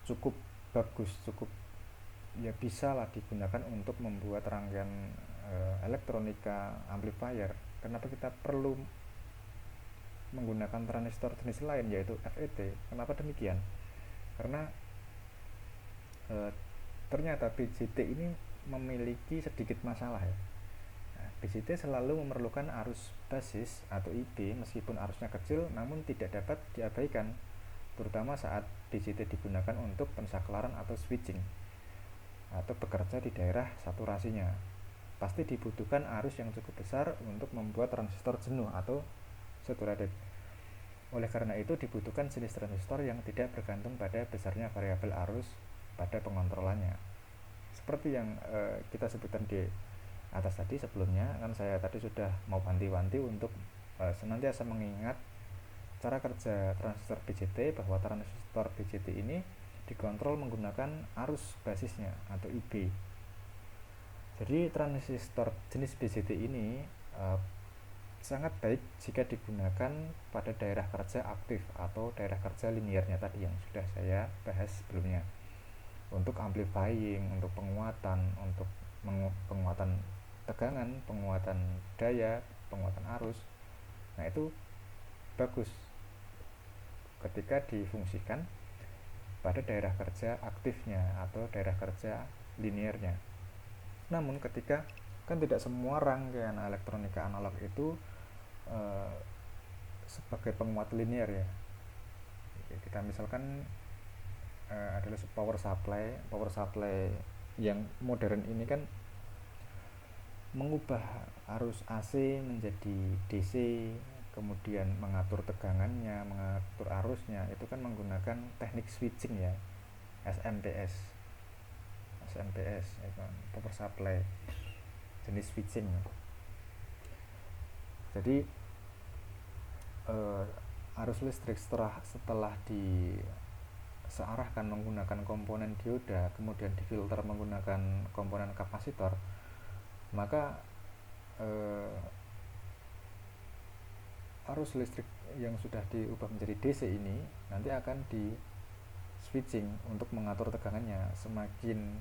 cukup bagus, cukup ya bisa lah digunakan untuk membuat rangkaian elektronika amplifier? Kenapa kita perlu menggunakan transistor jenis lain yaitu FET? Kenapa demikian? Karena ternyata BJT ini memiliki sedikit masalah ya. Nah, BJT selalu memerlukan arus basis atau IB meskipun arusnya kecil, namun tidak dapat diabaikan, terutama saat BJT digunakan untuk pensaklaran atau switching atau bekerja di daerah saturasinya. Pasti dibutuhkan arus yang cukup besar untuk membuat transistor jenuh atau saturated. Oleh karena itu dibutuhkan jenis transistor yang tidak bergantung pada besarnya variabel arus pada pengontrolannya. Seperti yang kita sebutkan di atas tadi sebelumnya, kan saya tadi sudah mau wanti-wanti untuk senantiasa mengingat cara kerja transistor BJT, bahwa transistor BJT ini dikontrol menggunakan arus basisnya atau IB. Jadi transistor jenis BJT ini sangat baik jika digunakan pada daerah kerja aktif atau daerah kerja linearnya tadi yang sudah saya bahas sebelumnya, untuk amplifying, untuk penguatan, penguatan tegangan, penguatan daya, penguatan arus. Nah, itu bagus ketika difungsikan pada daerah kerja aktifnya atau daerah kerja linearnya. Namun ketika kan tidak semua rangkaian elektronika analog itu sebagai penguat linear ya. Kita misalkan adalah power supply yang modern ini kan mengubah arus AC menjadi DC, kemudian mengatur tegangannya, mengatur arusnya, itu kan menggunakan teknik switching ya, SMPS itu power supply jenis switching. Jadi arus listrik setelah disearahkan menggunakan komponen dioda, kemudian difilter menggunakan komponen kapasitor, maka arus listrik yang sudah diubah menjadi DC ini nanti akan di switching untuk mengatur tegangannya. Semakin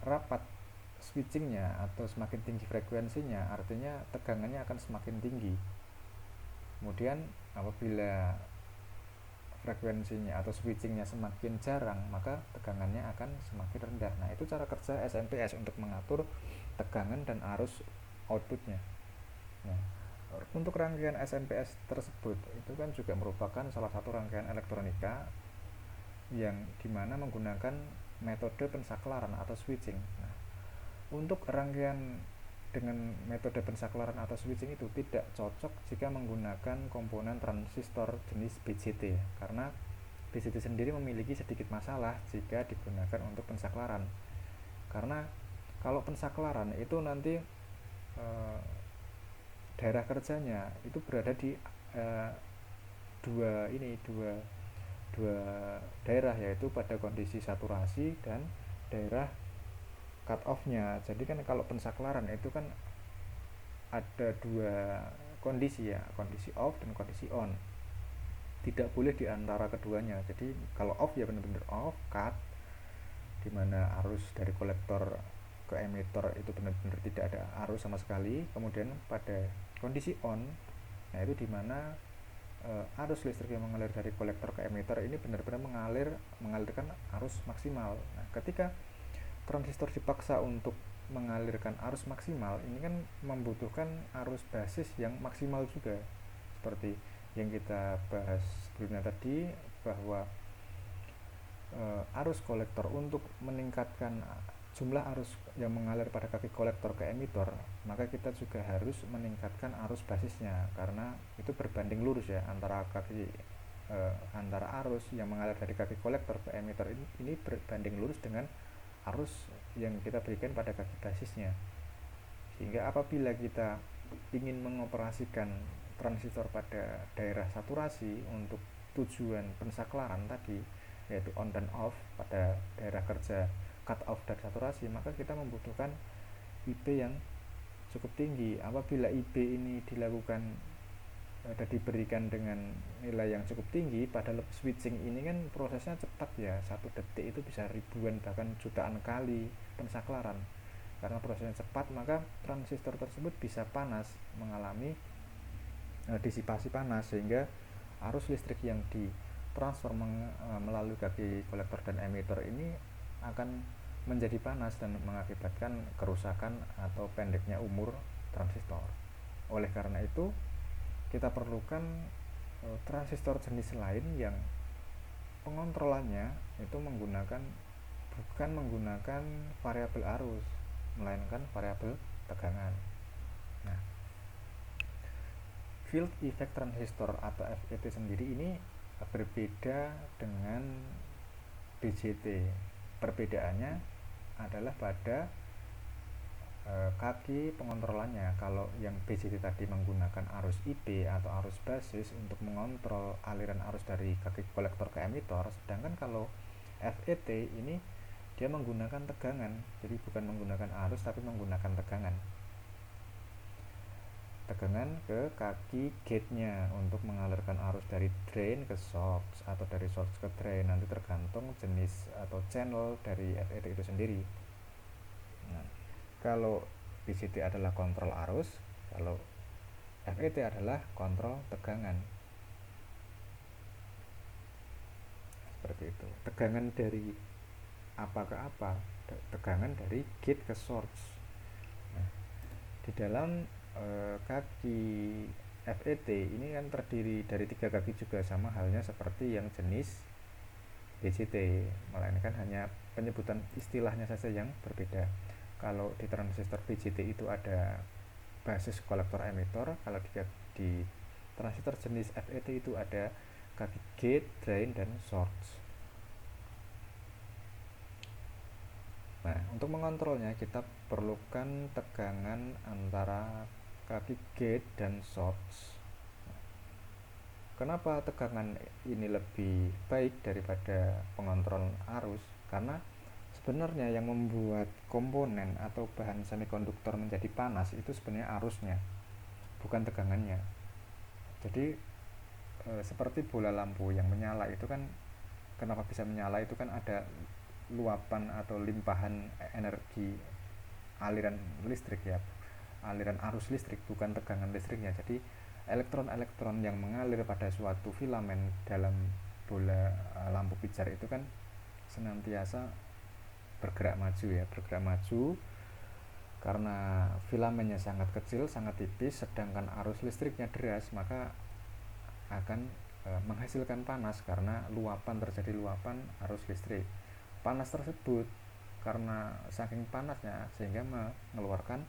rapat switchingnya atau semakin tinggi frekuensinya, artinya tegangannya akan semakin tinggi. Kemudian apabila frekuensinya atau switchingnya semakin jarang, maka tegangannya akan semakin rendah. Nah, itu cara kerja SMPS untuk mengatur tegangan dan arus outputnya. Nah, untuk rangkaian SMPS tersebut itu kan juga merupakan salah satu rangkaian elektronika yang dimana menggunakan metode pensaklaran atau switching. Nah, untuk rangkaian dengan metode pensaklaran atau switching itu tidak cocok jika menggunakan komponen transistor jenis BJT, karena BJT sendiri memiliki sedikit masalah jika digunakan untuk pensaklaran. Karena kalau pensaklaran itu nanti eh, daerah kerjanya itu berada di eh, dua dua daerah, yaitu pada kondisi saturasi dan daerah cut off-nya. Jadi kan kalau pensaklaran itu kan ada dua kondisi ya, kondisi off dan kondisi on. Tidak boleh di antara keduanya. Jadi kalau off ya benar-benar off, cut, dimana arus dari kolektor ke emitter itu benar-benar tidak ada arus sama sekali. Kemudian pada kondisi on, nah itu dimana arus listrik yang mengalir dari kolektor ke emitter ini benar-benar mengalirkan arus maksimal. Nah, ketika transistor dipaksa untuk mengalirkan arus maksimal, ini kan membutuhkan arus basis yang maksimal juga, seperti yang kita bahas sebelumnya tadi, bahwa arus kolektor untuk meningkatkan jumlah arus yang mengalir pada kaki kolektor ke emitter, maka kita juga harus meningkatkan arus basisnya, karena itu berbanding lurus ya antara antara arus yang mengalir dari kaki kolektor ke emitter ini berbanding lurus dengan arus yang kita berikan pada kaki basisnya. Sehingga apabila kita ingin mengoperasikan transistor pada daerah saturasi untuk tujuan pensaklaran tadi, yaitu on dan off pada daerah kerja cut off dan saturasi, maka kita membutuhkan IB yang cukup tinggi. Apabila IB ini dilakukan diberikan dengan nilai yang cukup tinggi, padahal switching ini kan prosesnya cepat ya, 1 detik itu bisa ribuan bahkan jutaan kali pensaklaran. Karena prosesnya cepat, maka transistor tersebut bisa panas, mengalami disipasi panas, sehingga arus listrik yang ditransfer melalui kaki kolektor dan emitter ini akan menjadi panas dan mengakibatkan kerusakan atau pendeknya umur transistor. Oleh karena itu, kita perlukan transistor jenis lain yang pengontrolannya itu bukan menggunakan variabel arus, melainkan variabel tegangan. Nah, field effect transistor atau FET sendiri ini berbeda dengan BJT. Perbedaannya adalah pada kaki pengontrolannya. Kalau yang BJT tadi menggunakan arus IB atau arus basis untuk mengontrol aliran arus dari kaki kolektor ke emitter, sedangkan kalau FET ini dia menggunakan tegangan, jadi bukan menggunakan arus tapi menggunakan tegangan ke kaki gate-nya untuk mengalirkan arus dari drain ke source atau dari source ke drain, nanti tergantung jenis atau channel dari FET itu sendiri. Nah, kalau BJT adalah kontrol arus, kalau FET adalah kontrol tegangan. Seperti itu. Tegangan dari apa ke apa? Tegangan dari gate ke source. Nah, di dalam kaki FET ini kan terdiri dari 3 kaki juga, sama halnya seperti yang jenis BJT, melainkan hanya penyebutan istilahnya saja yang berbeda. Kalau di transistor BJT itu ada basis kolektor emitter, kalau di transistor jenis FET itu ada kaki gate, drain, dan source. Nah, untuk mengontrolnya kita perlukan tegangan antara kaki gate dan source. Kenapa tegangan ini lebih baik daripada pengontrol arus? Karena sebenarnya yang membuat komponen atau bahan semikonduktor menjadi panas itu sebenarnya arusnya, bukan tegangannya. Jadi seperti bola lampu yang menyala itu kan, kenapa bisa menyala itu kan ada luapan atau limpahan energi aliran listrik ya, aliran arus listrik, bukan tegangan listriknya. Jadi elektron-elektron yang mengalir pada suatu filamen dalam bola lampu pijar itu kan senantiasa bergerak maju karena filamennya sangat kecil, sangat tipis, sedangkan arus listriknya deras, maka akan menghasilkan panas karena terjadi luapan arus listrik. Panas tersebut karena saking panasnya sehingga mengeluarkan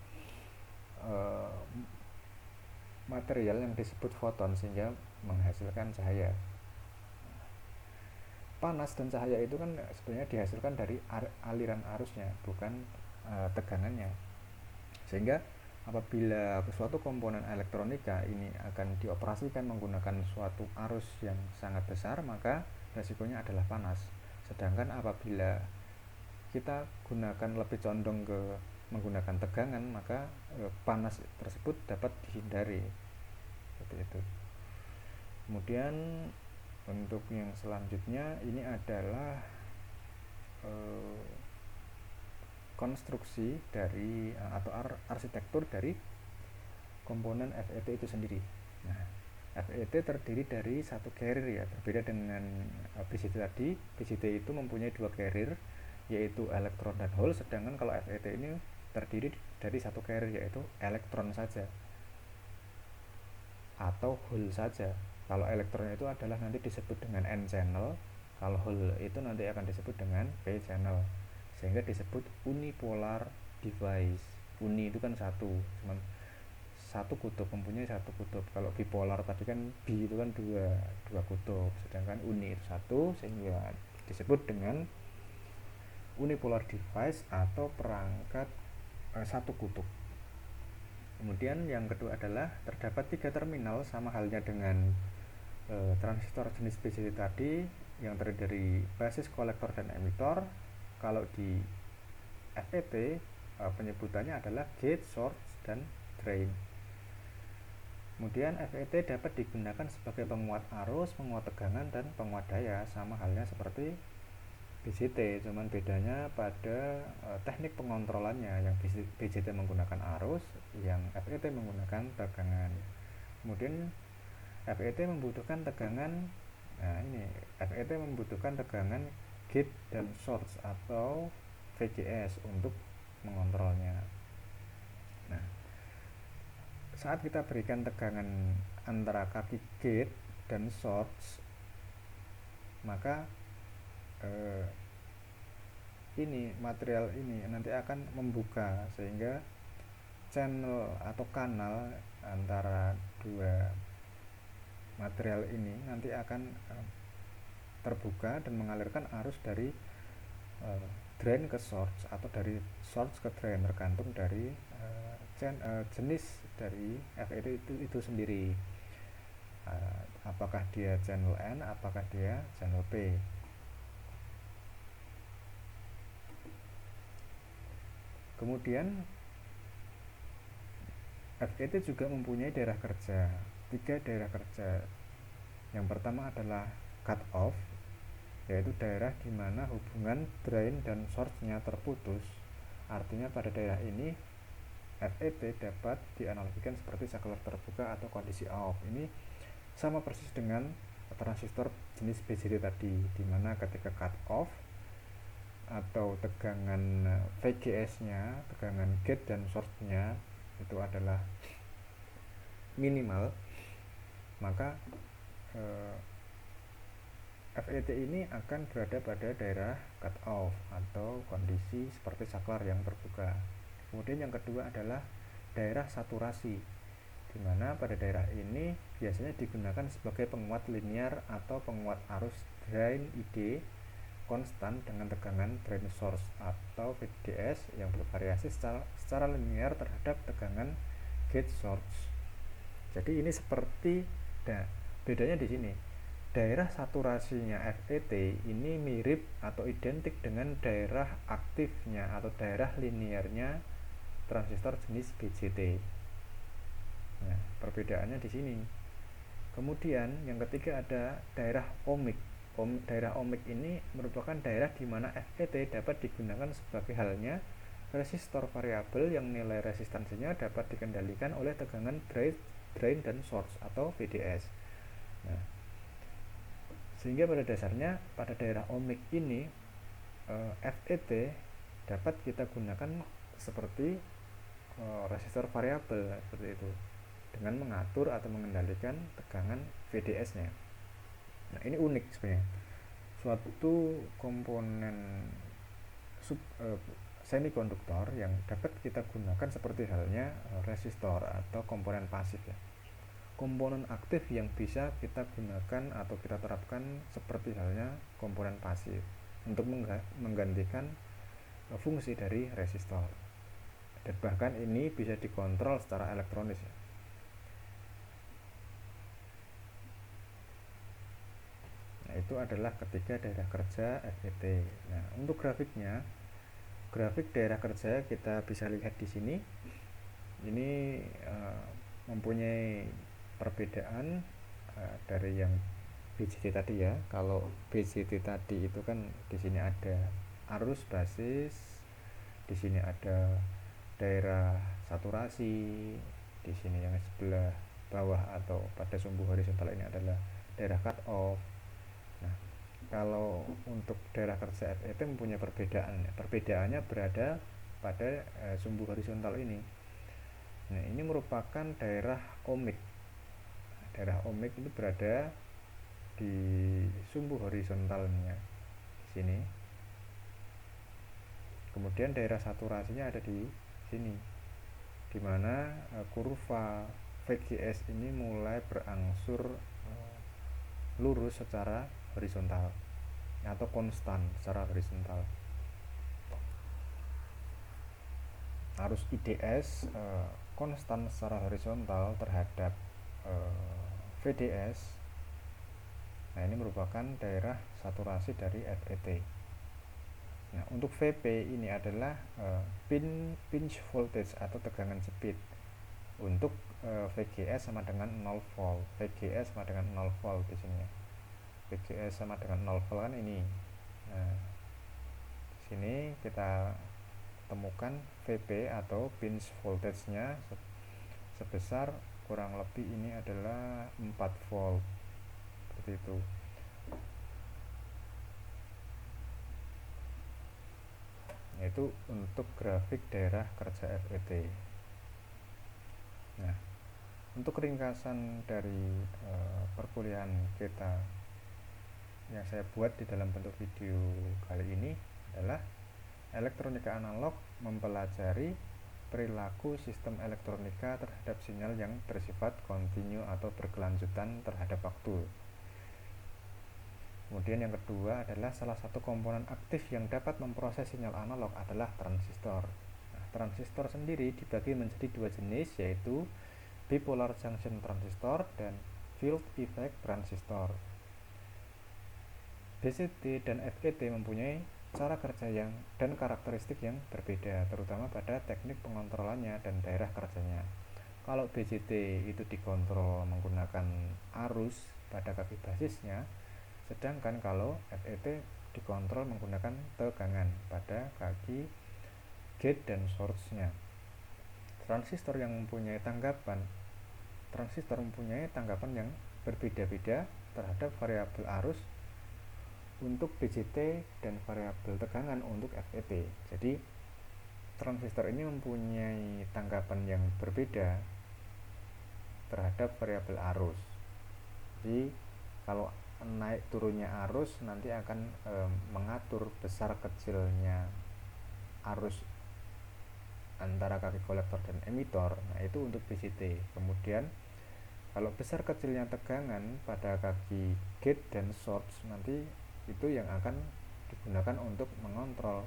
material yang disebut foton, sehingga menghasilkan cahaya. Panas dan cahaya itu kan sebenarnya dihasilkan dari aliran arusnya, bukan tegangannya. Sehingga apabila suatu komponen elektronika ini akan dioperasikan menggunakan suatu arus yang sangat besar, maka resikonya adalah panas. Sedangkan apabila kita gunakan lebih condong ke menggunakan tegangan, maka panas tersebut dapat dihindari. Seperti itu. Kemudian untuk yang selanjutnya ini adalah konstruksi dari atau arsitektur dari komponen FET itu sendiri. Nah, FET terdiri dari satu carrier ya, berbeda dengan BCD tadi. BCD itu mempunyai dua carrier, yaitu elektron dan hole, sedangkan kalau FET ini terdiri dari satu carrier, yaitu elektron saja atau hole saja. Kalau elektron itu adalah nanti disebut dengan N channel, kalau hole itu nanti akan disebut dengan P channel, sehingga disebut unipolar device. Uni itu kan satu, cuman satu kutub, mempunyai satu kutub. Kalau bipolar tadi kan bi itu kan dua kutub, sedangkan uni itu satu, sehingga disebut dengan unipolar device atau perangkat satu kutub. Kemudian yang kedua adalah terdapat tiga terminal, sama halnya dengan transistor jenis BCD tadi yang terdiri dari basis, kolektor, dan emitor. Kalau di FET penyebutannya adalah gate, source, dan drain. Kemudian FET dapat digunakan sebagai penguat arus, penguat tegangan, dan penguat daya, sama halnya seperti BCD, cuman bedanya pada teknik pengontrolannya. Yang BCD menggunakan arus, yang FET menggunakan tegangan. Kemudian FET membutuhkan tegangan, FET membutuhkan tegangan gate dan source atau VGS untuk mengontrolnya. Nah, saat kita berikan tegangan antara kaki gate dan source, maka material ini nanti akan membuka, sehingga channel atau kanal antara dua material ini nanti akan terbuka dan mengalirkan arus dari drain ke source atau dari source ke drain, tergantung dari jenis dari FET itu sendiri, apakah dia channel N, apakah dia channel P. Kemudian FET juga mempunyai daerah kerja, 3 daerah kerja. Yang pertama adalah cut off, yaitu daerah di mana hubungan drain dan source-nya terputus. Artinya pada daerah ini FET dapat dianalogikan seperti saklar terbuka atau kondisi off. Ini sama persis dengan transistor jenis BCD tadi, di mana ketika cut off atau tegangan VGS-nya, tegangan gate dan source-nya itu adalah minimal, maka FET ini akan berada pada daerah cut off atau kondisi seperti saklar yang terbuka. Kemudian yang kedua adalah daerah saturasi, di mana pada daerah ini biasanya digunakan sebagai penguat linear atau penguat arus drain ID konstan dengan tegangan drain source atau VDS yang bervariasi secara linear terhadap tegangan gate source. Jadi ini seperti bedanya di sini. Daerah saturasinya FET ini mirip atau identik dengan daerah aktifnya atau daerah linearnya transistor jenis BJT. Nah, perbedaannya di sini. Kemudian yang ketiga ada daerah ohmic. Daerah ohmic ini merupakan daerah di mana FET dapat digunakan sebagai halnya resistor variabel yang nilai resistansinya dapat dikendalikan oleh tegangan drain dan source atau VDS. Nah, sehingga pada dasarnya pada daerah ohmic ini FET dapat kita gunakan seperti resistor variabel seperti itu, dengan mengatur atau mengendalikan tegangan VDS-nya. Nah, ini unik sebenarnya. Suatu komponen semikonduktor yang dapat kita gunakan seperti halnya resistor atau komponen pasif ya. Komponen aktif yang bisa kita gunakan atau kita terapkan seperti halnya komponen pasif untuk menggantikan fungsi dari resistor. dan bahkan ini bisa dikontrol secara elektronis ya. Nah, itu adalah ketiga daerah kerja FET. Nah, untuk grafiknya, grafik daerah kerja kita bisa lihat di sini. Ini mempunyai perbedaan dari yang BJT tadi ya. Kalau BJT tadi itu kan di sini ada arus basis, di sini ada daerah saturasi, di sini yang sebelah bawah atau pada sumbu horizontal ini adalah daerah cut off. Nah, kalau untuk daerah kerja FET mempunyai perbedaan. Perbedaannya berada pada sumbu horizontal ini. Nah, ini merupakan daerah ohmic. Daerah ohmic itu berada di sumbu horizontalnya di sini. Kemudian daerah saturasinya ada di sini, di mana kurva VGS ini mulai berangsur lurus secara horizontal atau konstan secara horizontal. Arus IDS konstan secara horizontal terhadap VDS. Nah, ini merupakan daerah saturasi dari FET. Nah, untuk VP ini adalah pinch voltage atau tegangan jepit. Untuk VGS sama dengan 0 volt. VGS sama dengan 0 volt di sini. VGS sama dengan 0 volt kan ini. Nah, di sini kita temukan VP atau pinch voltage-nya sebesar kurang lebih ini adalah 4 volt seperti itu. Yaitu untuk grafik daerah kerja FET. Nah, untuk ringkasan dari perkuliahan kita yang saya buat di dalam bentuk video kali ini adalah elektronika analog mempelajari perilaku sistem elektronika terhadap sinyal yang bersifat kontinu atau berkelanjutan terhadap waktu. Kemudian yang kedua adalah salah satu komponen aktif yang dapat memproses sinyal analog adalah transistor. Nah, transistor sendiri dibagi menjadi dua jenis, yaitu bipolar junction transistor dan field effect transistor. BCT dan FET mempunyai cara kerja dan karakteristik yang berbeda, terutama pada teknik pengontrolannya dan daerah kerjanya. Kalau BCT itu dikontrol menggunakan arus pada kaki basisnya, sedangkan kalau FET dikontrol menggunakan tegangan pada kaki gate dan source-nya. Transistor mempunyai tanggapan yang berbeda-beda terhadap variabel arus untuk BCT dan variabel tegangan untuk FET. Jadi transistor ini mempunyai tanggapan yang berbeda terhadap variabel arus. Jadi kalau naik turunnya arus nanti akan mengatur besar kecilnya arus antara kaki kolektor dan emitor. Nah, itu untuk BCT. Kemudian kalau besar kecilnya tegangan pada kaki gate dan source, nanti itu yang akan digunakan untuk mengontrol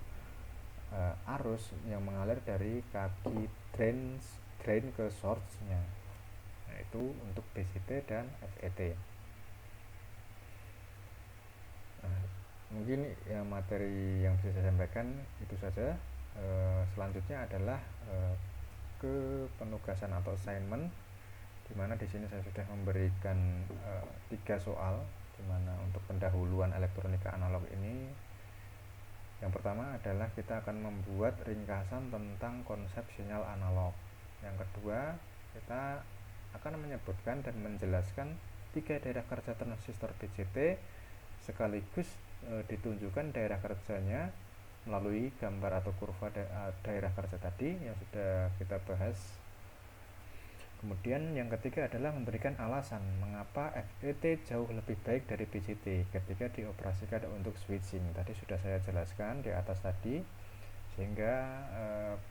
arus yang mengalir dari kaki drain ke source-nya. Nah, itu untuk BCT dan FET. Nah, mungkin ya materi yang bisa saya sampaikan itu saja. Selanjutnya adalah ke penugasan atau assignment, di mana di sini saya sudah memberikan 3 soal, di mana untuk pendahuluan elektronika analog ini yang pertama adalah kita akan membuat ringkasan tentang konsep sinyal analog. Yang kedua, kita akan menyebutkan dan menjelaskan 3 daerah kerja transistor BCT sekaligus ditunjukkan daerah kerjanya melalui gambar atau kurva daerah kerja tadi yang sudah kita bahas. Kemudian yang ketiga adalah memberikan alasan mengapa FET jauh lebih baik dari BCT ketika dioperasikan untuk switching. Tadi sudah saya jelaskan di atas tadi, sehingga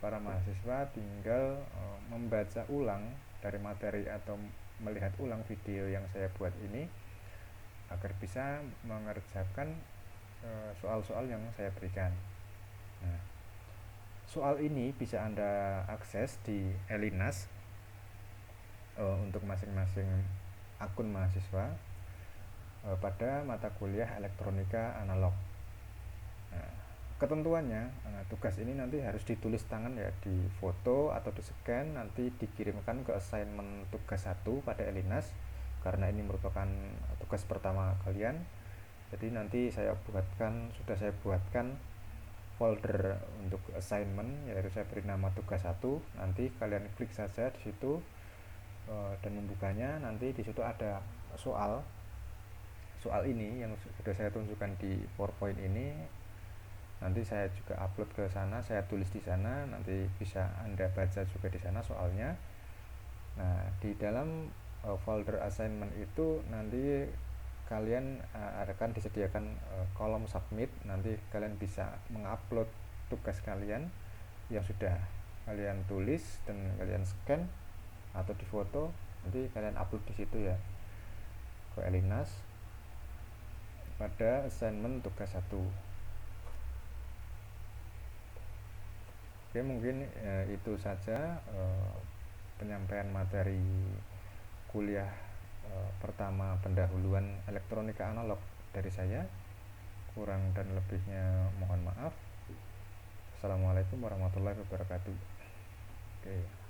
para mahasiswa tinggal membaca ulang dari materi atau melihat ulang video yang saya buat ini agar bisa mengerjakan soal-soal yang saya berikan. Nah, Soal ini bisa Anda akses di Elinas untuk masing-masing akun mahasiswa pada mata kuliah elektronika analog. Nah, ketentuannya tugas ini nanti harus ditulis tangan ya, di foto atau di scan, nanti dikirimkan ke assignment tugas 1 pada Elinas, karena ini merupakan tugas pertama kalian. Jadi nanti sudah saya buatkan folder untuk assignment, yaitu saya beri nama tugas 1. Nanti kalian klik saja di situ dan membukanya. Nanti di situ ada soal ini yang sudah saya tunjukkan di PowerPoint ini. Nanti saya juga upload ke sana, saya tulis di sana, nanti bisa Anda baca juga di sana soalnya. Nah, di dalam folder assignment itu nanti kalian akan disediakan kolom submit. Nanti kalian bisa mengupload tugas kalian yang sudah kalian tulis dan kalian scan atau di foto. Nanti kalian upload di situ ya, ke Elinas pada assignment tugas 1. Oke, mungkin itu saja penyampaian materi kuliah pertama pendahuluan elektronika analog dari saya. Kurang dan lebihnya mohon maaf. Assalamualaikum warahmatullahi wabarakatuh. Oke.